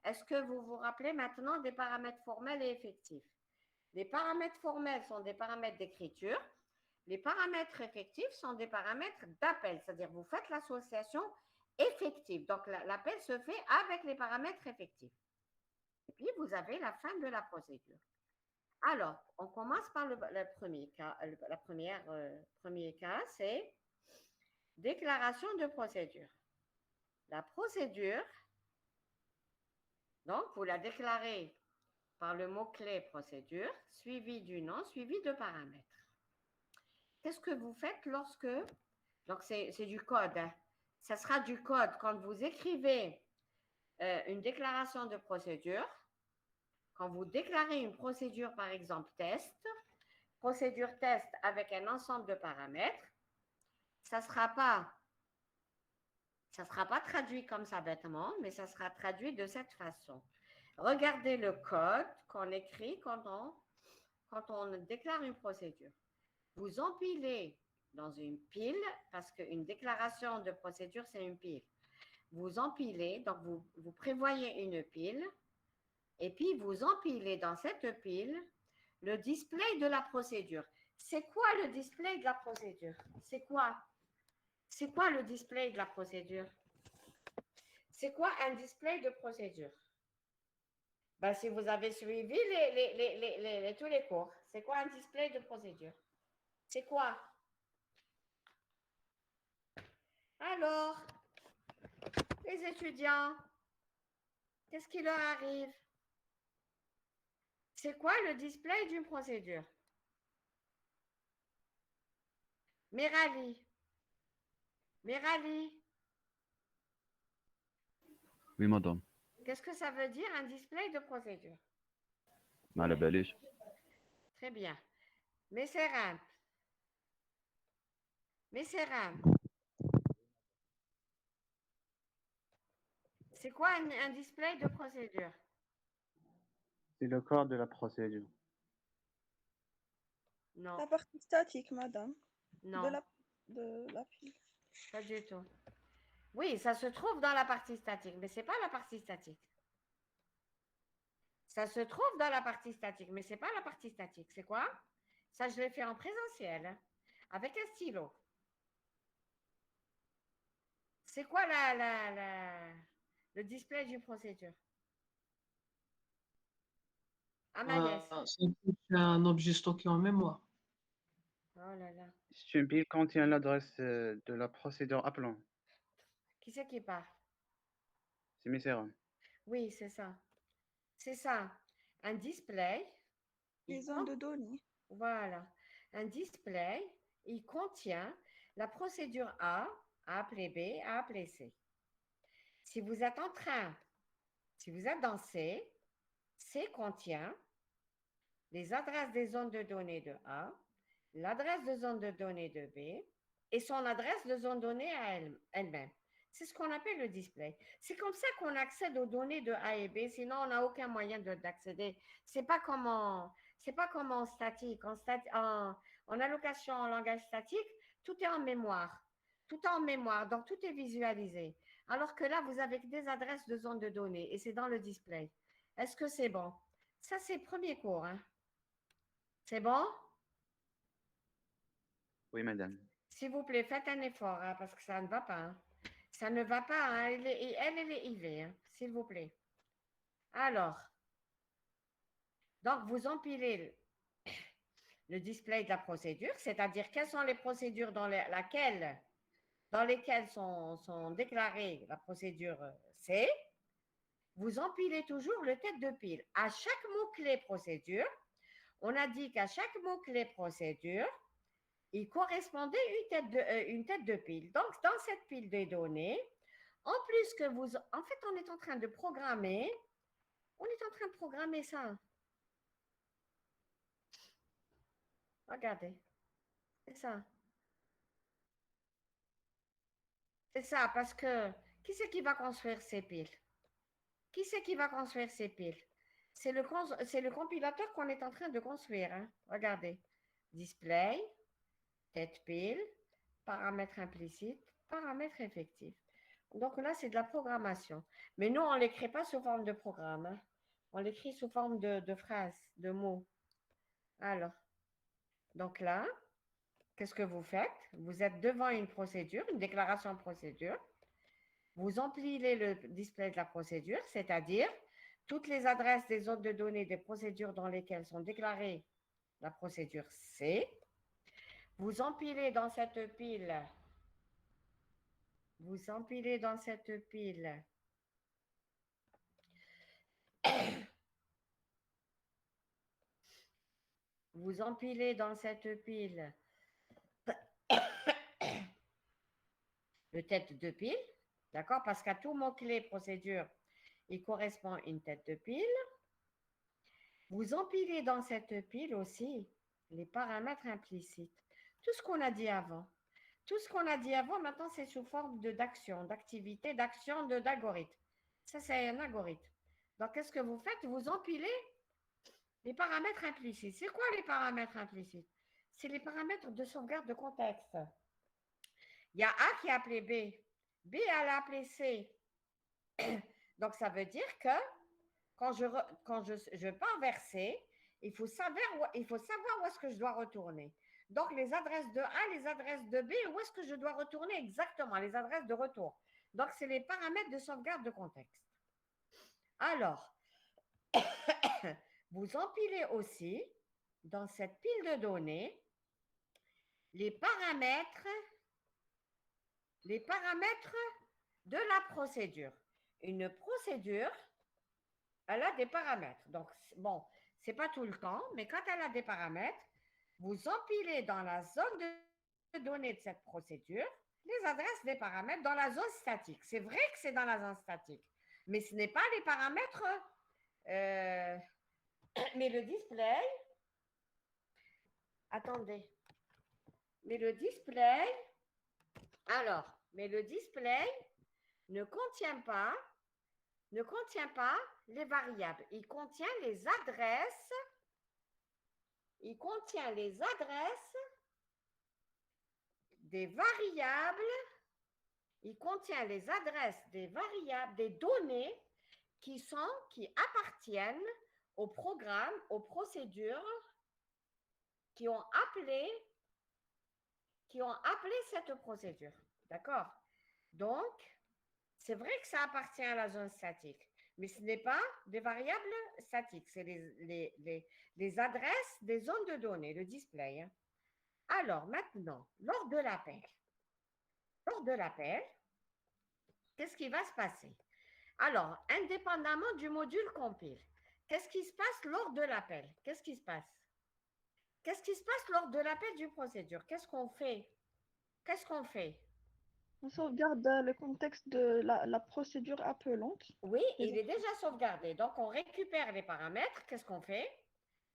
A: Est-ce que vous vous rappelez maintenant des paramètres formels et effectifs? Les paramètres formels sont des paramètres d'écriture. Les paramètres effectifs sont des paramètres d'appel, c'est-à-dire vous faites l'association effective. Donc l'appel se fait avec les paramètres effectifs. Et puis vous avez la fin de la procédure. Alors, on commence par le premier cas. Premier cas, c'est déclaration de procédure. La procédure, donc vous la déclarez par le mot-clé procédure, suivi du nom, suivi de paramètres. Qu'est-ce que vous faites lorsque... Donc, c'est du code. Hein. Ça sera du code. Quand vous écrivez une déclaration de procédure, quand vous déclarez une procédure, par exemple, test, procédure test avec un ensemble de paramètres, ça ne sera pas traduit comme ça bêtement, mais ça sera traduit de cette façon. Regardez le code qu'on écrit quand on déclare une procédure. Vous empilez dans une pile, parce qu'une déclaration de procédure, c'est une pile. Vous empilez, donc vous prévoyez une pile, et puis vous empilez dans cette pile le display de la procédure. C'est quoi le display de la procédure? C'est quoi? C'est quoi le display de la procédure? C'est quoi un display de procédure? Ben, si vous avez suivi tous les cours, c'est quoi un display de procédure? C'est quoi? Alors, les étudiants, qu'est-ce qui leur arrive? C'est quoi le display d'une procédure? Merali.
D: Oui, madame.
A: Qu'est-ce que ça veut dire un display de procédure?
D: ما على باليش.
A: Très bien. Messeram. C'est quoi un display de procédure?
F: C'est le corps de la procédure.
A: Non.
E: La partie statique, madame.
A: Non.
E: De la pile.
A: Pas du tout. Oui, ça se trouve dans la partie statique, mais ce n'est pas la partie statique. Ça se trouve dans la partie statique, mais ce n'est pas la partie statique. C'est quoi? Ça, je l'ai fait en présentiel, hein, avec un stylo. C'est quoi le display du procédure? Amayes.
B: C'est un objet stocké en mémoire.
A: Oh là là.
F: C'est une pile contient l'adresse de la procédure appelant.
A: Qui c'est qui parle?
F: C'est Messerum.
A: Oui, c'est ça. C'est ça. Un display.
E: Les zones de données.
A: Voilà. Un display, il contient la procédure A appelée B, A appelée C. Si vous êtes dans C, C contient les adresses des zones de données de A, l'adresse de zone de données de B et son adresse de zone donnée à elle-même. C'est ce qu'on appelle le display. C'est comme ça qu'on accède aux données de A et B, sinon on n'a aucun moyen d'accéder. C'est pas comme en statique. En allocation en langage statique, tout est en mémoire. Tout est en mémoire, donc tout est visualisé. Alors que là, vous avez des adresses de zone de données et c'est dans le display. Est-ce que c'est bon? Ça, c'est le premier cours. Hein? C'est bon?
F: Oui, madame.
A: S'il vous plaît, faites un effort, hein, parce que ça ne va pas. Hein. Ça ne va pas. Hein. Elle est IV, hein, s'il vous plaît. Alors, donc vous empilez le display de la procédure, c'est-à-dire quelles sont les procédures dans lesquelles sont déclarées la procédure C. Vous empilez toujours le tête de pile. À chaque mot-clé procédure, on a dit qu'à chaque mot-clé procédure, il correspondait une tête de pile. Donc, dans cette pile de données, en plus que en fait, on est en train de programmer ça. Regardez, c'est ça. C'est ça, parce que qui c'est qui va construire ces piles? Qui c'est qui va construire ces piles? C'est le compilateur qu'on est en train de construire. Hein. Regardez. Display, tête pile, paramètres implicites, paramètres effectifs. Donc là, c'est de la programmation. Mais nous, on ne l'écrit pas sous forme de programme. Hein. On l'écrit sous forme de phrases, de mots. Alors, donc là, qu'est-ce que vous faites? Vous êtes devant une procédure, une déclaration de procédure. Vous empilez le display de la procédure, c'est-à-dire toutes les adresses des zones de données des procédures dans lesquelles sont déclarées la procédure C. Vous empilez dans cette pile vous empilez dans cette pile le tête de pile, d'accord? Parce qu'à tout mot-clé procédure, il correspond une tête de pile. Vous empilez dans cette pile aussi les paramètres implicites. Tout ce qu'on a dit avant. Tout ce qu'on a dit avant, maintenant, c'est sous forme d'action, d'activité, d'action, d'algorithme. Ça, c'est un algorithme. Donc, qu'est-ce que vous faites? Vous empilez les paramètres implicites. C'est quoi les paramètres implicites? C'est les paramètres de sauvegarde de contexte. Il y a A qui est appelé B. B, elle a appelé C. Donc, ça veut dire que quand je pars vers C, il faut savoir où est-ce que je dois retourner. Donc, les adresses de A, les adresses de B, où est-ce que je dois retourner exactement, les adresses de retour. Donc, c'est les paramètres de sauvegarde de contexte. Alors, vous empilez aussi, dans cette pile de données, les paramètres de la procédure. Une procédure, elle a des paramètres. Donc, bon, c'est pas tout le temps, mais quand elle a des paramètres, vous empilez dans la zone de données de cette procédure les adresses des paramètres dans la zone statique. C'est vrai que c'est dans la zone statique, mais ce n'est pas les paramètres. Mais le display, attendez, mais le display ne contient pas les variables. Il contient les adresses. Des variables. Il contient les adresses des variables, des données qui appartiennent au programme, aux procédures qui ont appelé cette procédure. D'accord? Donc, c'est vrai que ça appartient à la zone statique, mais ce n'est pas des variables statiques, c'est les adresses des zones de données, le display, hein. Alors, maintenant, lors de l'appel, qu'est-ce qui va se passer? Alors, indépendamment du module compile, qu'est-ce qui se passe lors de l'appel? Qu'est-ce qui se passe? Qu'est-ce qui se passe lors de l'appel du procédure? Qu'est-ce qu'on fait? Qu'est-ce qu'on fait?
E: On sauvegarde le contexte de la procédure appelante.
A: Oui,
E: Les
A: il est déjà sauvegardé. Donc, on récupère les paramètres. Qu'est-ce qu'on fait?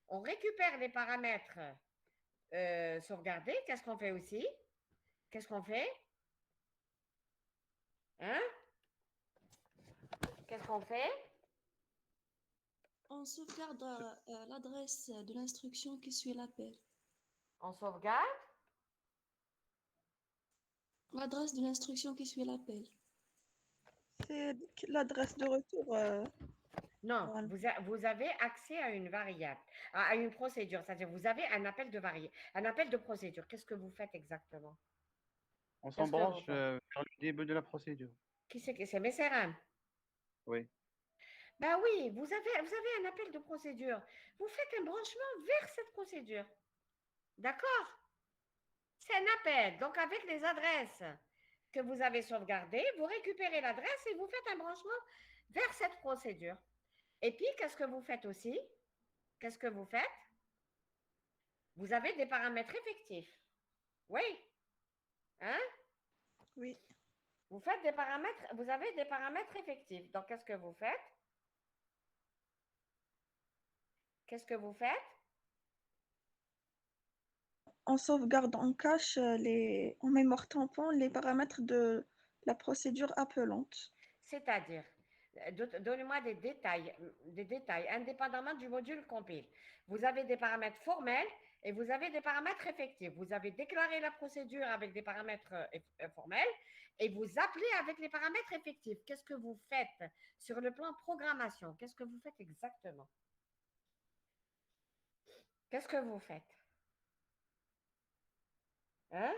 A: On récupère les paramètres sauvegardés. Qu'est-ce qu'on fait aussi? Qu'est-ce qu'on fait? Hein? Qu'est-ce qu'on fait?
C: On sauvegarde l'adresse de l'instruction qui suit l'appel.
A: On sauvegarde.
C: L'adresse de l'instruction qui suit l'appel.
E: C'est l'adresse de retour.
A: Non,
E: Voilà.
A: vous avez accès à une variable, à une procédure. C'est-à-dire, vous avez un appel de un appel de procédure. Qu'est-ce que vous faites exactement?
F: On
A: Qu'est-ce que vous
F: s'embranche
A: faites?
F: vers le début de la procédure.
A: Qui c'est que c'est Messeram?
F: Oui.
A: Ben oui, vous avez un appel de procédure. Vous faites un branchement vers cette procédure. D'accord? C'est un appel. Donc, avec les adresses que vous avez sauvegardées, vous récupérez l'adresse et vous faites un branchement vers cette procédure. Et puis, qu'est-ce que vous faites aussi? Qu'est-ce que vous faites? Vous avez des paramètres effectifs. Oui. Hein?
E: Oui.
A: Vous faites des paramètres, vous avez des paramètres effectifs. Donc, qu'est-ce que vous faites? Qu'est-ce que vous faites?
E: On sauvegarde en cache en mémoire tampon les paramètres de la procédure appelante.
A: C'est-à-dire, donnez-moi des détails indépendamment du module compile. Vous avez des paramètres formels et vous avez des paramètres effectifs. Vous avez déclaré la procédure avec des paramètres formels et vous appelez avec les paramètres effectifs. Qu'est-ce que vous faites sur le plan programmation? Qu'est-ce que vous faites exactement? Qu'est-ce que vous faites? Hein?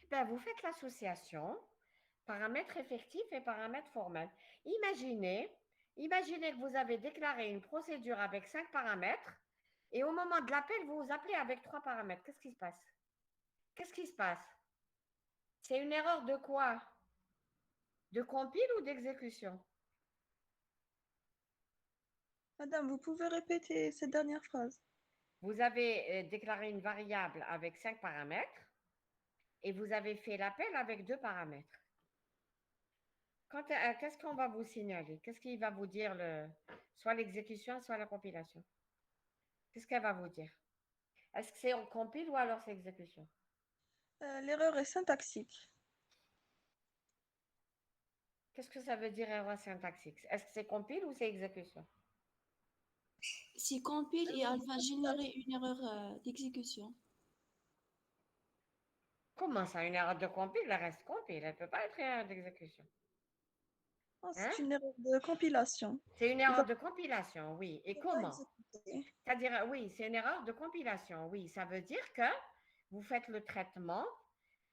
A: Eh bien, vous faites l'association paramètres effectifs et paramètres formels. Imaginez que vous avez déclaré une procédure avec 5 paramètres et au moment de l'appel, vous vous appelez avec 3 paramètres. Qu'est-ce qui se passe? Qu'est-ce qui se passe? C'est une erreur de quoi? De compile ou d'exécution?
E: Madame, vous pouvez répéter cette dernière phrase?
A: Vous avez déclaré une variable avec 5 paramètres et vous avez fait l'appel avec 2 paramètres. Qu'est-ce qu'on va vous signaler? Qu'est-ce qu'il va vous dire soit l'exécution, soit la compilation? Qu'est-ce qu'elle va vous dire? Est-ce que c'est on compile ou alors c'est exécution?
E: L'erreur est syntaxique.
A: Qu'est-ce que ça veut dire erreur syntaxique? Est-ce que c'est compile ou c'est exécution?
C: Si compile et elle va générer une erreur d'exécution.
A: Comment ça, une erreur de compile? Elle reste compile, elle ne peut pas être erreur d'exécution.
E: Oh,
A: Hein?
E: c'est une erreur de compilation.
A: C'est une
E: Il
A: erreur
E: va
A: de compilation, oui. Et
E: pas
A: comment?
E: exécuter.
A: C'est-à-dire, oui, c'est une erreur de compilation, oui. Ça veut dire que vous faites le traitement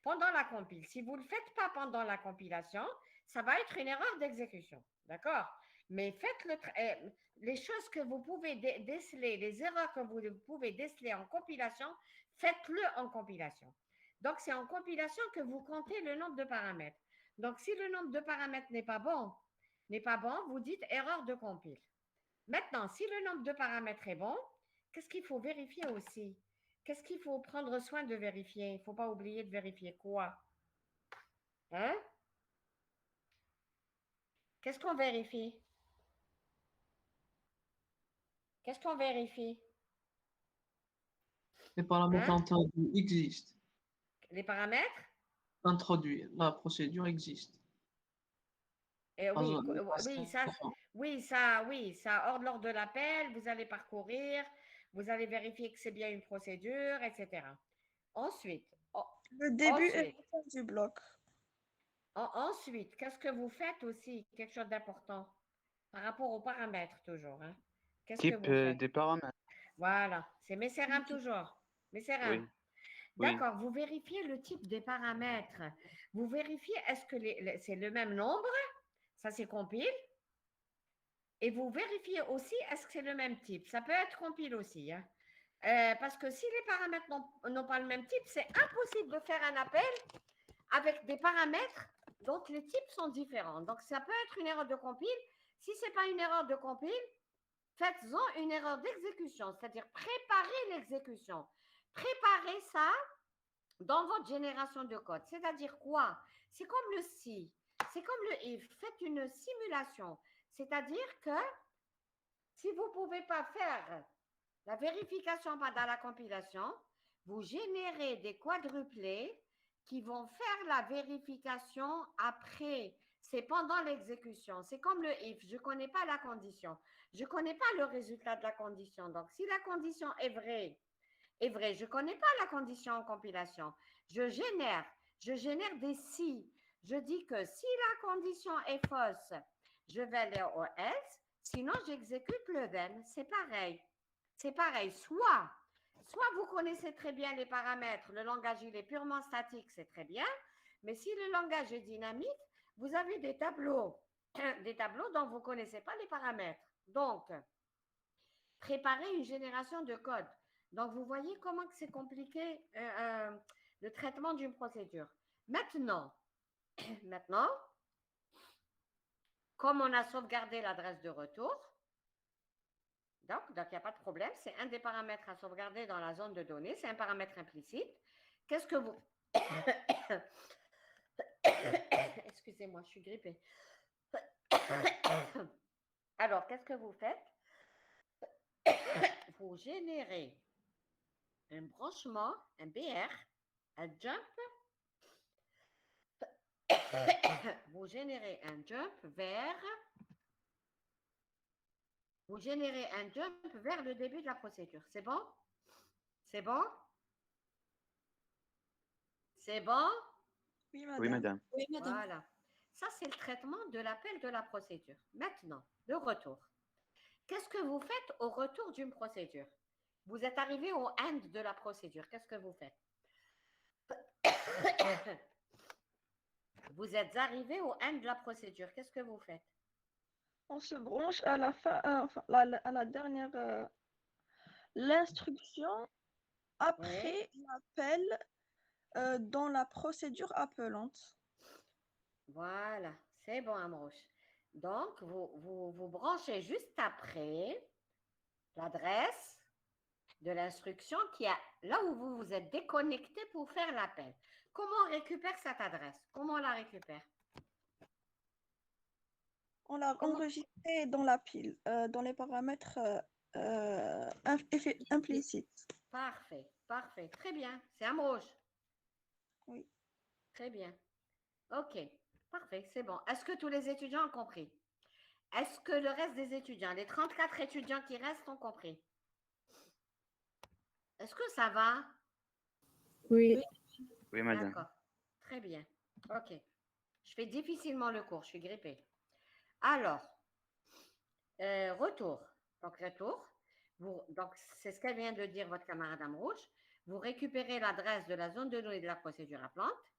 A: pendant la compile. Si vous ne le faites pas pendant la compilation, ça va être une erreur d'exécution. D'accord? Mais faites les choses que vous pouvez déceler, les erreurs que vous pouvez déceler en compilation, faites-le en compilation. Donc, c'est en compilation que vous comptez le nombre de paramètres. Donc, si le nombre de paramètres n'est pas bon, vous dites erreur de compile. Maintenant, si le nombre de paramètres est bon, qu'est-ce qu'il faut vérifier aussi? Qu'est-ce qu'il faut prendre soin de vérifier? Il ne faut pas oublier de vérifier quoi? Hein? Qu'est-ce qu'on vérifie? Qu'est-ce qu'on vérifie?
B: Les paramètres
A: Hein?
B: introduits existent.
A: Les paramètres?
B: Introduits, la procédure existe.
A: Oui,
B: Enfin,
A: oui, ça, hors de l'ordre de l'appel, vous allez parcourir, vous allez vérifier que c'est bien une procédure, etc. Ensuite,
E: Le début et
A: ensuite,
E: la fin du bloc.
A: ensuite, qu'est-ce que vous faites aussi? Quelque chose d'important par rapport aux paramètres toujours. Hein? Qu'est-ce que
F: Type
A: vous faites?
F: des paramètres.
A: Voilà, c'est Messeram toujours. Messeram.
F: Oui. Oui.
A: D'accord, vous vérifiez le type des paramètres. Vous vérifiez est-ce que c'est le même nombre, ça c'est compile. Et vous vérifiez aussi est-ce que c'est le même type. Ça peut être compile aussi. Hein. Parce que si les paramètres n'ont pas le même type, c'est impossible de faire un appel avec des paramètres dont les types sont différents. Donc, ça peut être une erreur de compile. Si ce n'est pas une erreur de compile, faites-en une erreur d'exécution, c'est-à-dire préparez l'exécution. Préparez ça dans votre génération de code. C'est-à-dire quoi? C'est comme le si, c'est comme le if. Faites une simulation. C'est-à-dire que si vous ne pouvez pas faire la vérification pendant la compilation, vous générez des quadruplés qui vont faire la vérification après. C'est pendant l'exécution. C'est comme le if. Je ne connais pas la condition. Je ne connais pas le résultat de la condition. Donc, si la condition est vraie, je ne connais pas la condition en compilation. Je génère des si. Je dis que si la condition est fausse, je vais aller au else. Sinon, j'exécute le then. C'est pareil. C'est pareil. Soit vous connaissez très bien les paramètres, le langage il est purement statique, c'est très bien. Mais si le langage est dynamique, vous avez des tableaux dont vous ne connaissez pas les paramètres. Donc, préparez une génération de code. Donc, vous voyez comment c'est compliqué le traitement d'une procédure. Maintenant, comme on a sauvegardé l'adresse de retour, donc il n'y a pas de problème, c'est un des paramètres à sauvegarder dans la zone de données, c'est un paramètre implicite. Qu'est-ce que vous... Excusez-moi, je suis grippée. Alors, qu'est-ce que vous faites? Vous générez un branchement, un BR, un jump. Vous générez un jump vers... Vous générez un jump vers le début de la procédure. C'est bon? C'est bon? C'est bon?
E: Oui, madame.
F: Oui, madame.
C: Oui, madame.
A: Voilà. Ça, c'est le traitement de l'appel de la procédure. Maintenant, le retour. Qu'est-ce que vous faites au retour d'une procédure? Vous êtes arrivé au end de la procédure. Qu'est-ce que vous faites? Vous êtes arrivé au end de la procédure. Qu'est-ce que vous faites?
E: On se branche à la fin, enfin, à la dernière, l'instruction après l'appel dans la procédure appelante.
A: Voilà, c'est bon, Amrouche. Donc, vous branchez juste après l'adresse de l'instruction qui a là où vous vous êtes déconnecté pour faire l'appel. Comment on récupère cette adresse? Comment on la récupère?
E: On l'a enregistré dans la pile, dans les paramètres implicites.
A: Parfait, parfait. Très bien. C'est Amrouche.
E: Oui.
A: Très bien. OK, parfait, c'est bon. Est-ce que tous les étudiants ont compris? Est-ce que le reste des étudiants, les 34 étudiants qui restent, ont compris? Est-ce que ça va?
G: Oui.
F: Oui, madame.
A: D'accord, très bien. OK. Je fais difficilement le cours, je suis grippée. Alors, retour. Donc, retour. Donc, c'est ce qu'elle vient de dire votre camarade Amrouche. Vous récupérez l'adresse de la zone de données de la procédure appelante.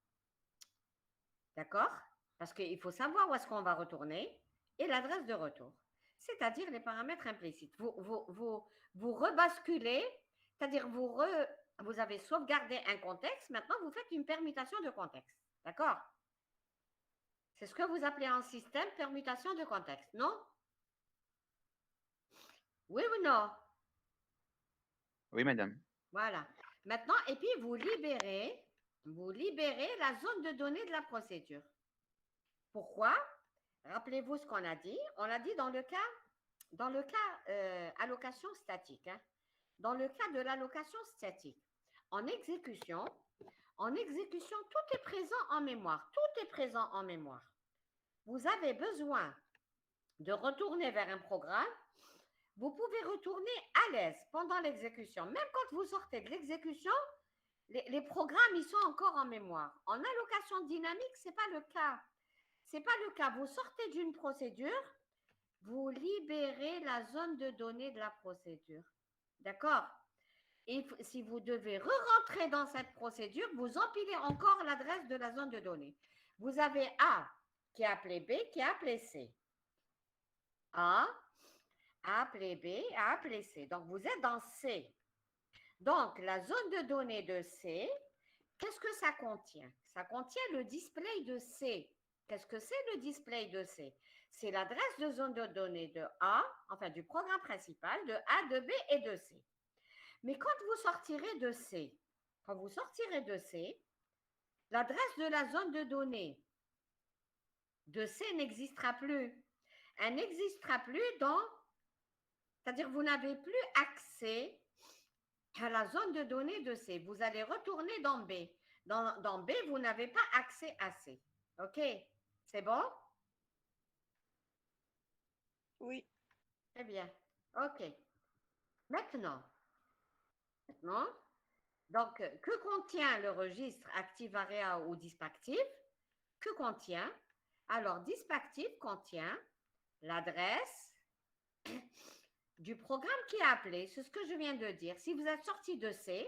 A: D'accord? Parce qu'il faut savoir où est-ce qu'on va retourner et l'adresse de retour. C'est-à-dire les paramètres implicites. Vous rebasculez, c'est-à-dire vous avez sauvegardé un contexte, maintenant vous faites une permutation de contexte. D'accord? C'est ce que vous appelez en système permutation de contexte, non? Oui ou non?
F: Oui, madame.
A: Voilà. Maintenant, et puis vous libérez la zone de données de la procédure. Pourquoi? Rappelez-vous ce qu'on a dit. On a dit dans le cas allocation statique. Hein. Dans le cas de l'allocation statique, en exécution, tout est présent en mémoire. Tout est présent en mémoire. Vous avez besoin de retourner vers un programme. Vous pouvez retourner à l'aise pendant l'exécution. Même quand vous sortez de l'exécution, les programmes, ils sont encore en mémoire. En allocation dynamique, ce n'est pas le cas. Ce n'est pas le cas. Vous sortez d'une procédure, vous libérez la zone de données de la procédure. D'accord? si vous devez re-rentrer dans cette procédure, vous empilez encore l'adresse de la zone de données. Vous avez A qui est appelé B, qui est appelé C. A appelé B, a appelé C. Donc, vous êtes dans C. Donc, la zone de données de C, qu'est-ce que ça contient? Ça contient le display de C. Qu'est-ce que c'est le display de C? C'est l'adresse de zone de données de A, enfin du programme principal, de A, de B et de C. Mais quand vous sortirez de C, l'adresse de la zone de données de C n'existera plus. Elle n'existera plus c'est-à-dire vous n'avez plus accès à la zone de données de C. Vous allez retourner dans B. Dans B, vous n'avez pas accès à C. OK? C'est bon?
E: Oui.
A: Très bien. OK. Maintenant, donc, que contient le registre ActiveArea ou DispActive? Que contient? Alors, DispActive contient l'adresse du programme qui est appelé. C'est ce que je viens de dire. Si vous êtes sorti de C,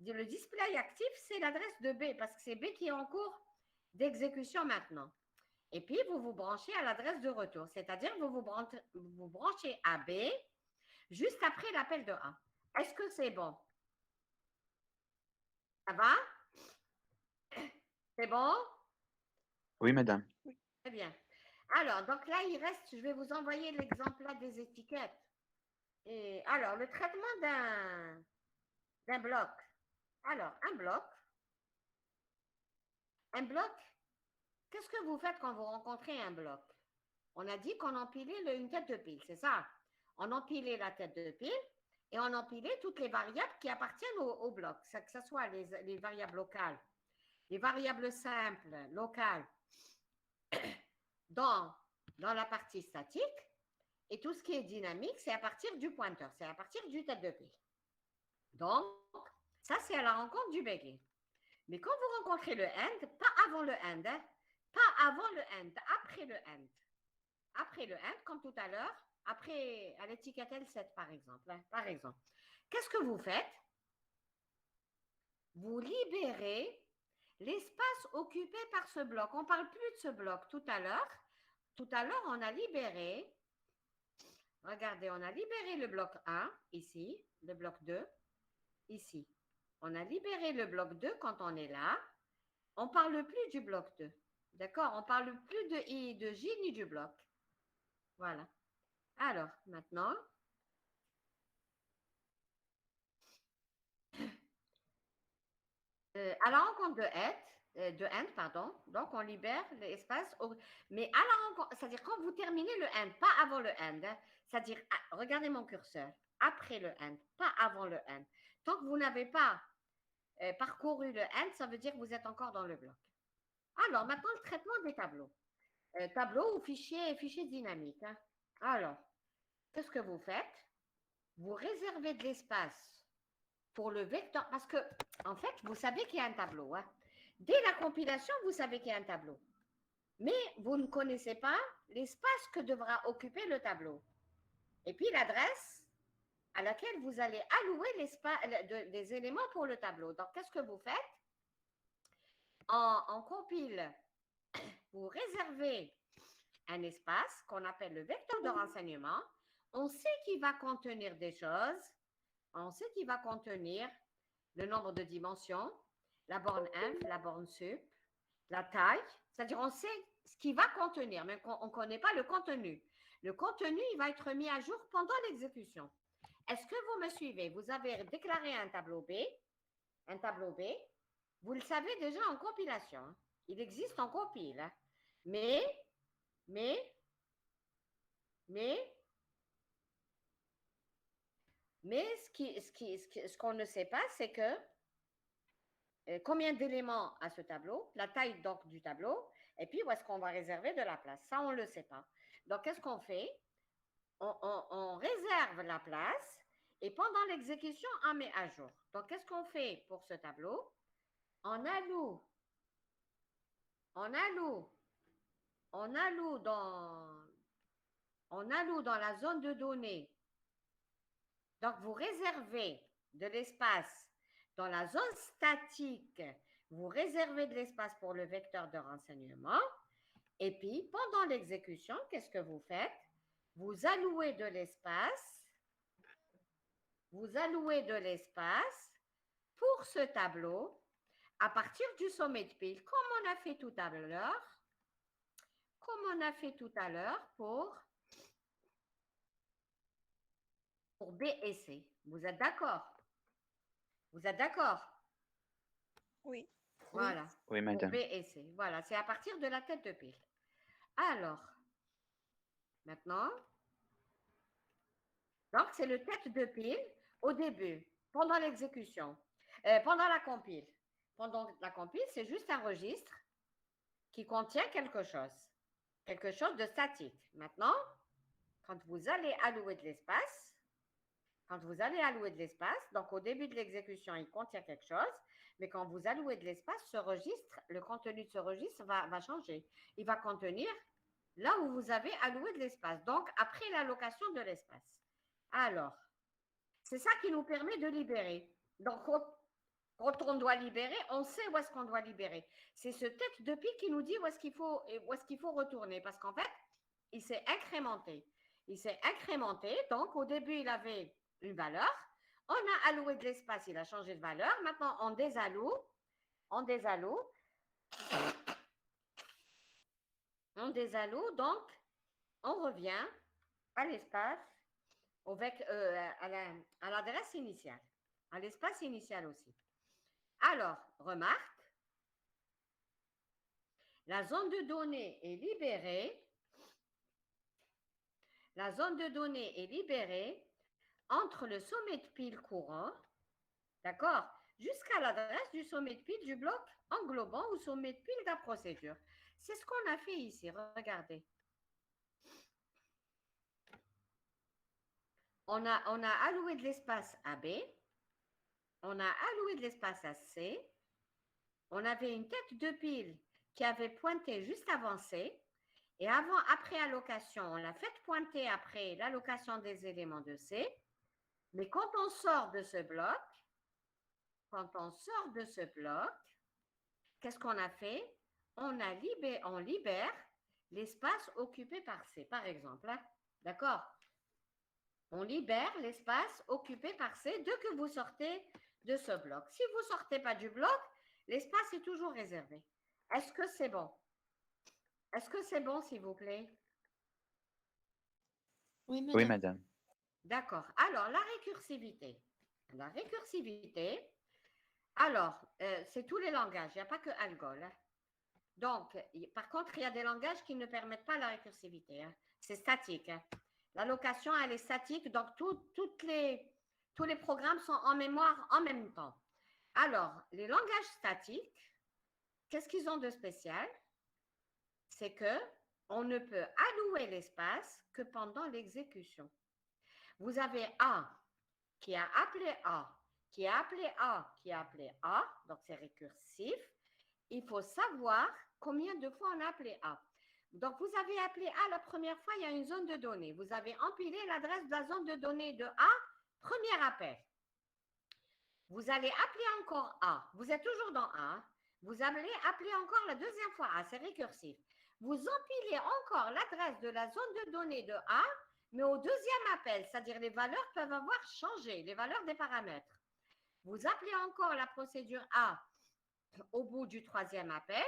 A: le display actif, c'est l'adresse de B parce que c'est B qui est en cours d'exécution maintenant. Et puis, vous vous branchez à l'adresse de retour, c'est-à-dire vous vous branchez à B juste après l'appel de A. Est-ce que c'est bon? Ça va? C'est bon?
F: Oui, madame.
A: Très bien. Alors, donc là, il reste, je vais vous envoyer l'exemple là des étiquettes. Et alors, le traitement d'un bloc. Alors, un bloc, qu'est-ce que vous faites quand vous rencontrez un bloc? On a dit qu'on empilait une tête de pile, c'est ça? On empilait la tête de pile et on empilait toutes les variables qui appartiennent au bloc, que ce soit les variables locales, les variables simples, locales, dans la partie statique, et tout ce qui est dynamique, c'est à partir du pointeur, c'est à partir du tête de pile. Donc, ça, c'est à la rencontre du begin. Mais quand vous rencontrez le end, pas avant le end, hein, pas avant le end, après le end. Après le end, comme tout à l'heure, après à l'étiquette L7, par exemple. Hein, par exemple. Qu'est-ce que vous faites? Vous libérez l'espace occupé par ce bloc. On ne parle plus de ce bloc tout à l'heure. Tout à l'heure, on a libéré, regardez, on a libéré le bloc 1, ici, le bloc 2, ici. On a libéré le bloc 2 quand on est là. On ne parle plus du bloc 2. D'accord? On ne parle plus de I, de J, ni du bloc. Voilà. Alors, maintenant, à la rencontre de end, pardon, donc on libère l'espace, mais à la rencontre, c'est-à-dire quand vous terminez le end, pas avant le end, hein, c'est-à-dire, regardez mon curseur, après le end, pas avant le end. Tant que vous n'avez pas parcouru le end, ça veut dire que vous êtes encore dans le bloc. Alors, maintenant, le traitement des tableaux. Tableau ou fichier dynamique. Hein. Alors, qu'est-ce que vous faites? Vous réservez de l'espace pour le vecteur, parce que, en fait, vous savez qu'il y a un tableau. Hein. Dès la compilation, vous savez qu'il y a un tableau. Mais vous ne connaissez pas l'espace que devra occuper le tableau. Et puis, l'adresse à laquelle vous allez allouer des éléments pour le tableau. Donc, qu'est-ce que vous faites? En compile, vous réservez un espace qu'on appelle le vecteur de renseignement. On sait qu'il va contenir des choses. On sait qu'il va contenir le nombre de dimensions, la borne inf, la borne sup, la taille. C'est-à-dire, on sait ce qu'il va contenir, mais on ne connaît pas le contenu. Le contenu, il va être mis à jour pendant l'exécution. Est-ce que vous me suivez? Vous avez déclaré un tableau B. Vous le savez déjà en compilation. Hein. Il existe en compile. Hein. Mais, ce qu'on ne sait pas, c'est que combien d'éléments a ce tableau, la taille donc du tableau, et puis où est-ce qu'on va réserver de la place. Ça, on ne le sait pas. Donc, qu'est-ce qu'on fait? On réserve la place et pendant l'exécution, on met à jour. Donc, qu'est-ce qu'on fait pour ce tableau? On alloue dans la zone de données. Donc, vous réservez de l'espace dans la zone statique, vous réservez de l'espace pour le vecteur de renseignement. Et puis, pendant l'exécution, qu'est-ce que vous faites? Vous allouez de l'espace. Vous allouez de l'espace pour ce tableau à partir du sommet de pile, comme on a fait tout à l'heure. Comme on a fait tout à l'heure pour B et C. Vous êtes d'accord? Vous êtes d'accord?
E: Oui.
A: Voilà.
F: Oui,
A: Pour
F: madame.
A: B et C. Voilà, c'est à partir de la tête de pile. Alors, maintenant, donc c'est le tête de pile au début, pendant l'exécution, pendant la compile. Pendant la compile, c'est juste un registre qui contient quelque chose de statique. Maintenant, quand vous allez allouer de l'espace, donc au début de l'exécution, il contient quelque chose, mais quand vous allouez de l'espace, ce registre, le contenu de ce registre va changer. Il va contenir là où vous avez alloué de l'espace, donc après l'allocation de l'espace. Alors, c'est ça qui nous permet de libérer. Donc, quand on doit libérer, on sait où est-ce qu'on doit libérer. C'est ce tête de pile qui nous dit où est-ce qu'il faut retourner, parce qu'en fait, il s'est incrémenté. Donc au début, il avait une valeur. On a alloué de l'espace, il a changé de valeur. Maintenant, on désalloue. Donc on revient à l'espace, à l'adresse initiale, à l'espace initial aussi. Alors, remarque, la zone de données est libérée. La zone de données est libérée entre le sommet de pile courant, d'accord, jusqu'à l'adresse du sommet de pile du bloc englobant ou sommet de pile de la procédure. C'est ce qu'on a fait ici, regardez. On a alloué de l'espace à B, on a alloué de l'espace à C, on avait une tête de pile qui avait pointé juste avant C, et après allocation, on l'a fait pointer après l'allocation des éléments de C, mais quand on sort de ce bloc, qu'est-ce qu'on a fait? On libère l'espace occupé par C, par exemple. Hein? D'accord? On libère l'espace occupé par C dès que vous sortez de ce bloc. Si vous ne sortez pas du bloc, l'espace est toujours réservé. Est-ce que c'est bon? Est-ce que c'est bon, s'il vous plaît?
C: Oui,
F: Oui,
C: madame.
F: madame.
A: D'accord. Alors, la récursivité. Alors, c'est tous les langages, il n'y a pas que Algol. Hein. Donc, par contre, il y a des langages qui ne permettent pas la récursivité. Hein. C'est statique. Hein. L'allocation, elle est statique, donc tous les programmes sont en mémoire en même temps. Alors, les langages statiques, qu'est-ce qu'ils ont de spécial? C'est que on ne peut allouer l'espace que pendant l'exécution. Vous avez A qui a appelé A, qui a appelé A, qui a appelé A, donc c'est récursif. Il faut savoir combien de fois on a appelé A. Donc, vous avez appelé A la première fois, il y a une zone de données. Vous avez empilé l'adresse de la zone de données de A, premier appel. Vous allez appeler encore A. Vous êtes toujours dans A. Vous allez appeler encore la deuxième fois A, c'est récursif. Vous empilez encore l'adresse de la zone de données de A, mais au deuxième appel, c'est-à-dire les valeurs peuvent avoir changé, les valeurs des paramètres. Vous appelez encore la procédure A au bout du troisième appel.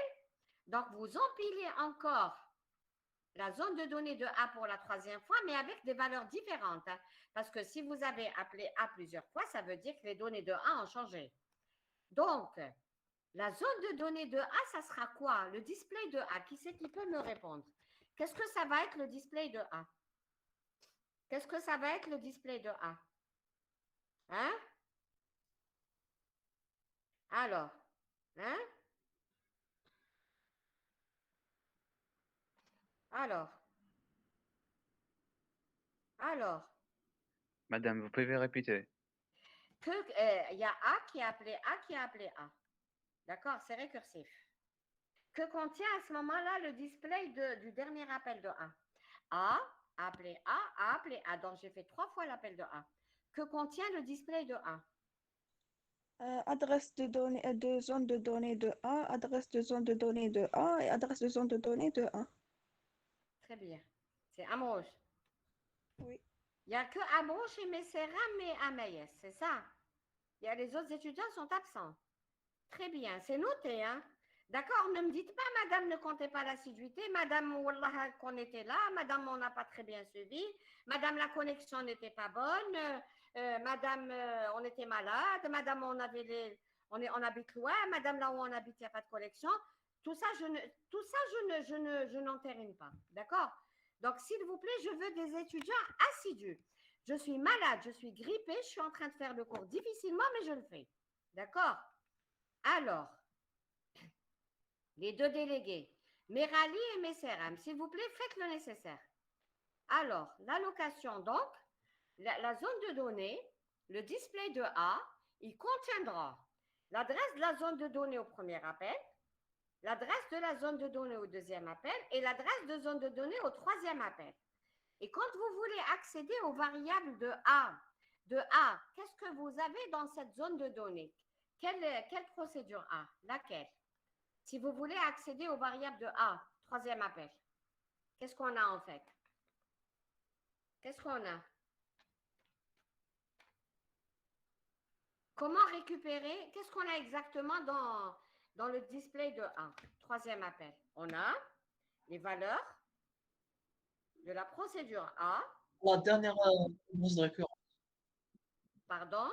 A: Donc, vous empilez encore la zone de données de A pour la troisième fois, mais avec des valeurs différentes. Hein, parce que si vous avez appelé A plusieurs fois, ça veut dire que les données de A ont changé. Donc, la zone de données de A, ça sera quoi? Le display de A. Qui c'est qui peut me répondre? Qu'est-ce que ça va être le display de A? Qu'est-ce que ça va être le display de A? Hein? Alors, hein? Alors,
F: Madame, vous pouvez répéter.
A: il y a A qui a appelé A qui a appelé A. D'accord, c'est récursif. Que contient à ce moment-là le display du dernier appel de A? A a appelé A a appelé A. Donc, j'ai fait 3 fois l'appel de A. Que contient le display de A?
E: Adresse de données de zone de données de 1, adresse de zone de données de 1 et adresse de zone de données de 1.
A: Très bien. C'est Amrouche.
E: Oui.
A: Il n'y a que Amrouche et Messeram et Amayes, c'est ça? Il y a les autres étudiants sont absents. Très bien, c'est noté, hein? D'accord, ne me dites pas, madame, ne comptez pas l'assiduité, madame, wallah, qu'on était là, madame, on n'a pas très bien suivi, madame, la connexion n'était pas bonne, madame, on était malade, madame, on habite loin, madame, là où on habite, il n'y a pas de connexion. Tout ça, je n'entérine pas, d'accord? Donc, s'il vous plaît, je veux des étudiants assidus. Je suis malade, je suis grippée, je suis en train de faire le cours difficilement, mais je le fais. D'accord? Alors, les deux délégués, Merali et Messeram, s'il vous plaît, faites le nécessaire. Alors, l'allocation, donc, la zone de données, le display de A, il contiendra l'adresse de la zone de données au premier appel, l'adresse de la zone de données au deuxième appel et l'adresse de zone de données au troisième appel. Et quand vous voulez accéder aux variables de A, qu'est-ce que vous avez dans cette zone de données? Quelle procédure A? Laquelle? Si vous voulez accéder aux variables de A, troisième appel, qu'est-ce qu'on a en fait? Qu'est-ce qu'on a? Comment récupérer? Qu'est-ce qu'on a exactement dans le display de A, troisième appel? On a les valeurs de la procédure A.
B: La dernière adresse de récurrence.
A: Pardon?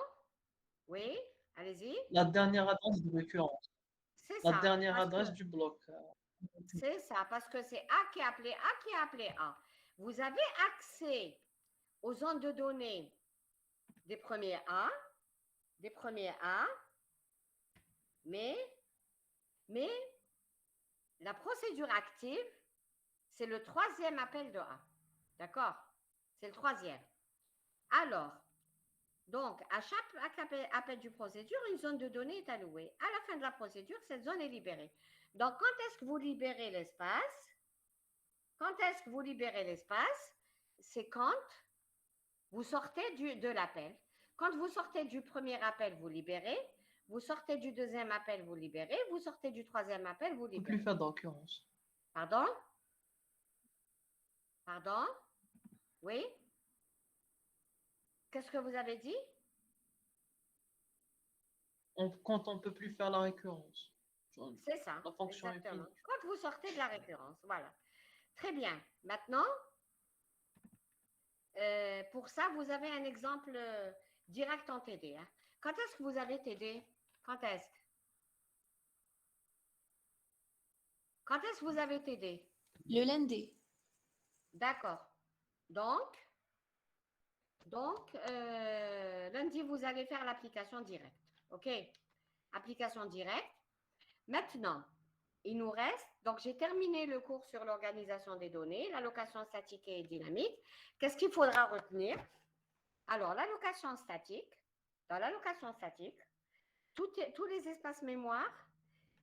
A: Oui, allez-y.
B: La dernière adresse de récurrence.
A: C'est
B: La
A: ça.
B: dernière
A: parce
B: adresse
A: que-
B: du bloc.
A: C'est ça, parce que c'est A qui est appelé A qui est appelé A. Vous avez accès aux zones de données des premiers A, mais la procédure active, c'est le troisième appel de A. D'accord? C'est le troisième. Alors, donc, à chaque appel du procédure, une zone de données est allouée. À la fin de la procédure, cette zone est libérée. Donc, quand est-ce que vous libérez l'espace? Quand est-ce que vous libérez l'espace? C'est quand vous sortez de l'appel. Quand vous sortez du premier appel, vous libérez. Vous sortez du deuxième appel, vous libérez. Vous sortez du troisième appel, vous
B: On peut
A: libérez.
B: plus faire d'occurrence.
A: Pardon? Pardon? Oui? Qu'est-ce que vous avez dit?
B: Quand on ne peut plus faire la récurrence.
A: C'est ça.
B: La fonction
A: Exactement.
B: infinie.
A: Quand vous sortez de la récurrence. Voilà. Très bien. Maintenant, pour ça, vous avez un exemple direct en TD. Hein. Quand est-ce que vous avez TD? Quand est-ce? Quand est-ce que vous avez TD?
C: Le lundi.
A: D'accord. Donc, lundi, vous allez faire l'application directe. OK? Application directe. Maintenant, il nous reste, donc j'ai terminé le cours sur l'organisation des données, l'allocation statique et dynamique. Qu'est-ce qu'il faudra retenir? Alors, l'allocation statique, dans l'allocation statique, tous les espaces mémoire,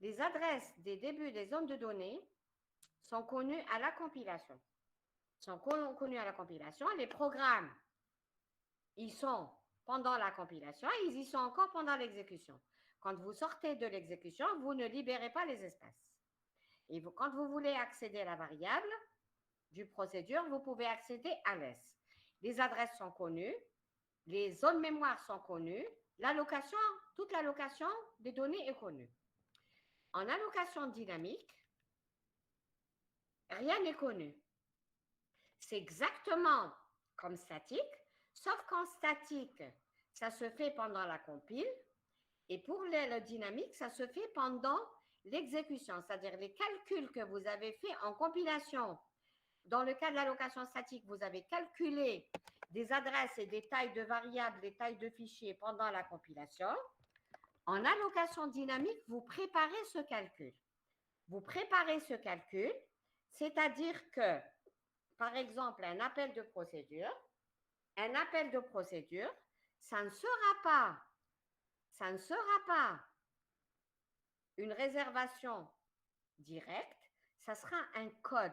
A: les adresses des débuts des zones de données sont connus à la compilation. Les programmes, ils sont pendant la compilation et ils y sont encore pendant l'exécution. Quand vous sortez de l'exécution, vous ne libérez pas les espaces. Et quand vous voulez accéder à la variable du procédure, vous pouvez accéder à l'ES. Les adresses sont connues, les zones mémoire sont connues, l'allocation, toute l'allocation des données est connue. En allocation dynamique, rien n'est connu. C'est exactement comme statique, sauf qu'en statique, ça se fait pendant la compile, et pour le dynamique, ça se fait pendant l'exécution, c'est-à-dire les calculs que vous avez faits en compilation. Dans le cas de l'allocation statique, vous avez calculé des adresses et des tailles de variables, des tailles de fichiers pendant la compilation. En allocation dynamique, vous préparez ce calcul. Vous préparez ce calcul, c'est-à-dire que, par exemple, un appel de procédure, ça ne sera pas une réservation directe, ça sera un code.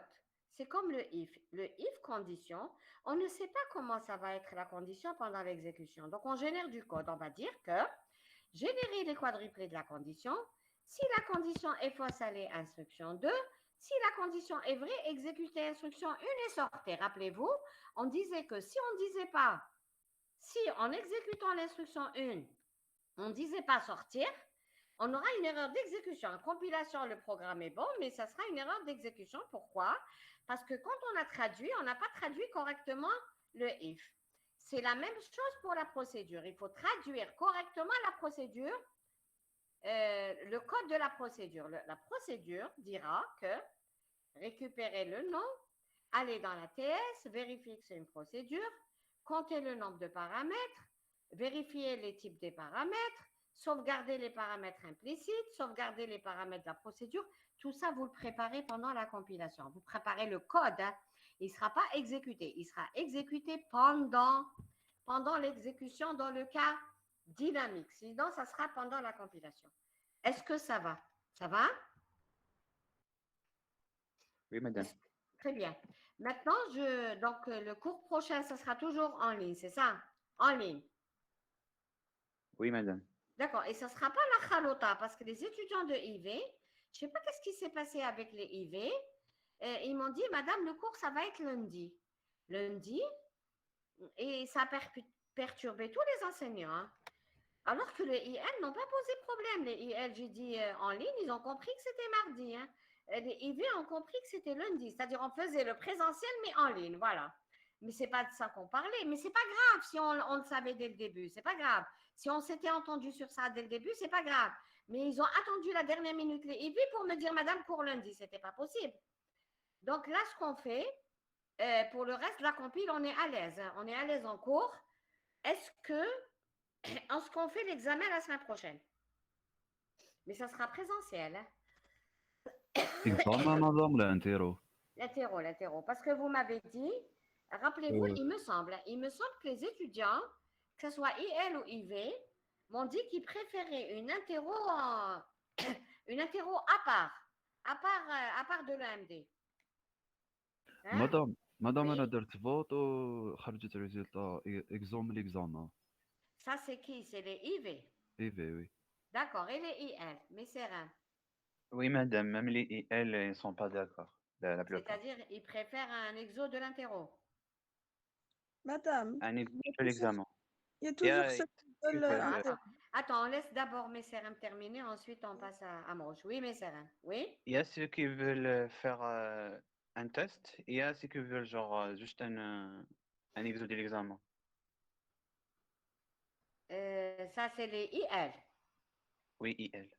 A: C'est comme le if. Le if condition, on ne sait pas comment ça va être la condition pendant l'exécution. Donc, on génère du code. On va dire que générer les quadruplés de la condition. Si la condition est fausse, allez instruction 2. Si la condition est vraie, exécutez instruction 1 et sortez. Rappelez-vous, on disait que si on ne disait pas, si en exécutant l'instruction 1, on ne disait pas sortir, on aura une erreur d'exécution. En compilation, le programme est bon, mais ça sera une erreur d'exécution. Pourquoi? Parce que quand on a traduit, on n'a pas traduit correctement le if. C'est la même chose pour la procédure. Il faut traduire correctement la procédure, le code de la procédure. La procédure dira que récupérer le nom, aller dans la TS, vérifier que c'est une procédure, compter le nombre de paramètres, vérifier les types des paramètres, sauvegarder les paramètres implicites, sauvegarder les paramètres de la procédure. Tout ça, vous le préparez pendant la compilation. Vous préparez le code. Hein. Il ne sera pas exécuté. Il sera exécuté pendant l'exécution dans le cas dynamique. Sinon, ça sera pendant la compilation. Est-ce que ça va? Ça va?
F: Oui, madame.
A: Très bien. Maintenant, donc, le cours prochain, ça sera toujours en ligne, c'est ça? En ligne.
F: Oui, madame.
A: D'accord. Et ça ne sera pas la Khalota, parce que les étudiants de IV, je ne sais pas qu'est-ce qui s'est passé avec les IV. Ils m'ont dit, madame, le cours, ça va être lundi. Lundi, et ça a perturbé tous les enseignants. Hein. Alors que les IL n'ont pas posé problème. Les IL, j'ai dit en ligne, ils ont compris que c'était mardi. Hein. Les IV ont compris que c'était lundi. C'est-à-dire, on faisait le présentiel, mais en ligne. Voilà. Mais ce n'est pas de ça qu'on parlait. Mais ce n'est pas grave si on le savait dès le début. Ce n'est pas grave. Si on s'était entendu sur ça dès le début, ce n'est pas grave. Mais ils ont attendu la dernière minute, les IV, pour me dire, madame, cours lundi. Ce n'était pas possible. Donc là, ce qu'on fait, pour le reste de la compile, on est à l'aise. Hein. On est à l'aise en cours. Est-ce qu'on fait l'examen la semaine prochaine? Mais ça sera présentiel. Hein. L'interro. Parce que vous m'avez dit, rappelez-vous, il me semble que les étudiants, que ce soit IL ou IV, m'ont dit qu'ils préféraient une interro à part de l'EMD.
D: Madame,
A: Oui.
D: أنا درت فوت وخرجت ريزلتا إكزوم ليكزامان.
A: Ça, c'est qui? C'est les IV.
D: IV, oui.
A: D'accord. Et les IL, mes sérins.
F: Oui, madame. Même les IL, ils ne sont pas d'accord. La plupart.
A: C'est-à-dire, ils préfèrent un exo de l'interro.
E: Madame,
F: Un
E: il
F: examen
E: y a
F: de l'examen.
E: il y a toujours ceux qui veulent...
A: Attends, on laisse d'abord mes sérins terminer, ensuite on passe à Mroche. Oui, mes sérins. Oui?
F: Il y a ceux qui veulent faire un test, et il y a ceux qui veulent genre juste un exo de l'examen.
A: Ça, c'est les IL.
F: Oui, IL.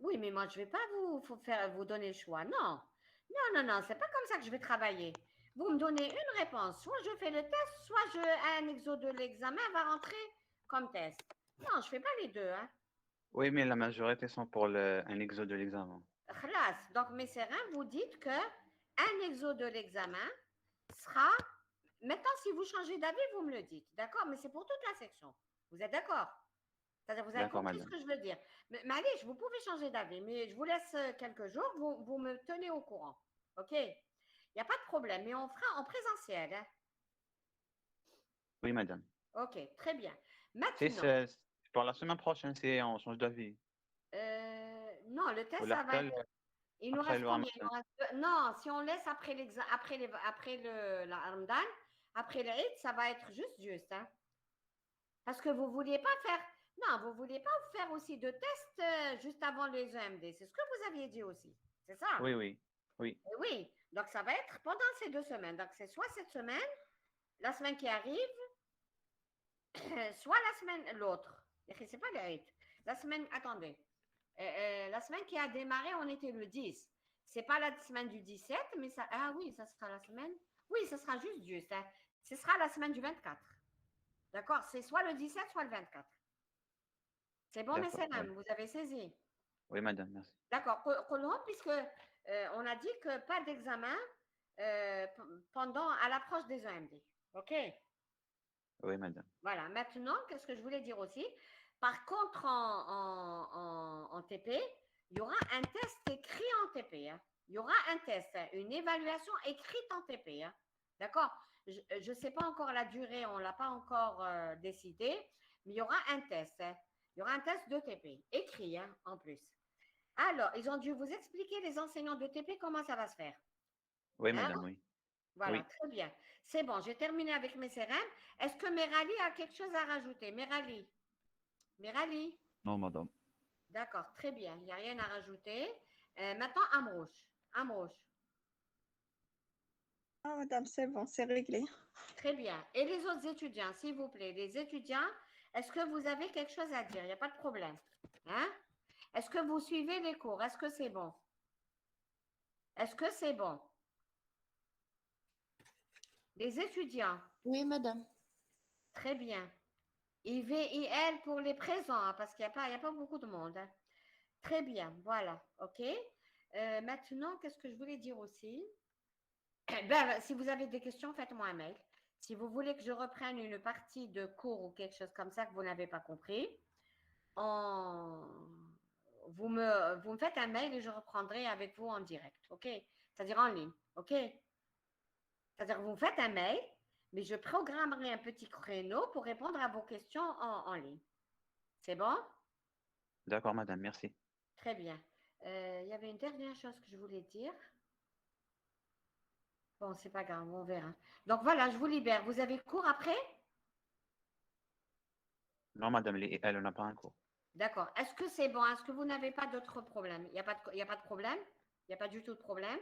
A: Oui, mais moi, je ne vais pas vous donner le choix. Non. Non, c'est pas comme ça que je vais travailler. Vous me donnez une réponse. Soit je fais le test, soit un exo de l'examen va rentrer comme test. Non, je ne fais pas les deux. Hein.
F: Oui, mais la majorité sont pour un exo de l'examen.
A: Khlas. Donc, mes sérins, vous dites qu'un exo de l'examen sera... Maintenant, si vous changez d'avis, vous me le dites. D'accord? Mais c'est pour toute la section. Vous êtes d'accord? C'est-à-dire, vous avez compris ce que je veux dire. Mais allez, vous pouvez changer d'avis, mais je vous laisse quelques jours, vous me tenez au courant. OK? Il n'y a pas de problème, mais on fera en présentiel. Hein?
F: Oui, madame.
A: OK, très bien. Maintenant...
F: C'est pour la semaine prochaine, c'est on change d'avis.
A: Non, le test, ça va être... Il nous reste combien? Non, si on laisse après la Ramadan, après l'Eid, ça va être juste. Hein? Parce que vous ne vouliez pas faire... Non, vous ne vouliez pas faire aussi de tests juste avant les EMD. C'est ce que vous aviez dit aussi. C'est ça?
F: Oui.
A: Oui. Donc, ça va être pendant ces 2 semaines. Donc, c'est soit cette semaine, la semaine qui arrive, soit l'autre. C'est pas l'Eid. La semaine... Attendez. La semaine qui a démarré, on était le 10. C'est pas la semaine du 17, mais ça... Ah oui, ça sera la semaine... Oui, ça sera juste. Hein. Ce sera la semaine du 24. D'accord? C'est soit le 17, soit le 24. C'est bon, mes sérins, vous avez saisi?
F: Oui, madame, merci.
A: D'accord. Puisque on a dit que pas d'examen à l'approche des EMD. OK?
F: Oui, madame.
A: Voilà. Maintenant, qu'est-ce que je voulais dire aussi? Par contre, en TP, il y aura un test écrit en TP. Hein. Il y aura un test, une évaluation écrite en TP. Hein. D'accord? Je ne sais pas encore la durée, on ne l'a pas encore décidé, mais il y aura un test. Hein. Il y aura un test d'ETP, écrit hein, en plus. Alors, ils ont dû vous expliquer, les enseignants d'ETP, comment ça va se faire.
F: Oui,
A: Hein?
F: madame, oui.
A: Voilà,
F: Oui.
A: très bien. C'est bon, j'ai terminé avec mes CRM. Est-ce que Merali a quelque chose à rajouter? Merali?
D: Non, madame.
A: D'accord, très bien. Il n'y a rien à rajouter. Maintenant, Amrouche. Amrouche.
E: Ah, madame, c'est bon, c'est réglé.
A: Très bien. Et les autres étudiants, s'il vous plaît, les étudiants, est-ce que vous avez quelque chose à dire? Il n'y a pas de problème. Hein? Est-ce que vous suivez les cours? Est-ce que c'est bon? Est-ce que c'est bon? Les étudiants,
C: Oui, madame.
A: très bien. IVIL pour les présents, hein, parce qu'il n'y a pas beaucoup de monde. Hein. Très bien, voilà, OK. Maintenant, qu'est-ce que je voulais dire aussi? Ben, si vous avez des questions, faites-moi un mail. Si vous voulez que je reprenne une partie de cours ou quelque chose comme ça que vous n'avez pas compris, vous me faites un mail et je reprendrai avec vous en direct, OK? C'est-à-dire en ligne, OK? C'est-à-dire vous me faites un mail, mais je programmerai un petit créneau pour répondre à vos questions en ligne. C'est bon?
F: D'accord, madame, merci.
A: Très bien. Il y avait une dernière chose que je voulais dire. Bon, c'est pas grave, on verra. Donc voilà, je vous libère. Vous avez cours après?
F: Non, madame, elle n'a pas un cours.
A: D'accord. Est-ce que c'est bon? Est-ce que vous n'avez pas d'autres problèmes? Il n'y a pas de problème? Il n'y a pas du tout de problème?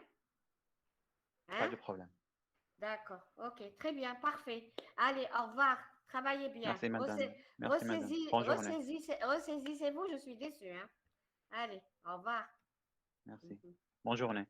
F: Pas
A: Hein?
F: de problème.
A: D'accord. OK. Très bien. Parfait. Allez, au revoir. Travaillez bien.
F: Merci, madame. Merci, madame. Bonne journée.
A: Ressaisissez-vous. Je suis déçue. Hein? Allez, au revoir.
F: Merci. Bonne journée.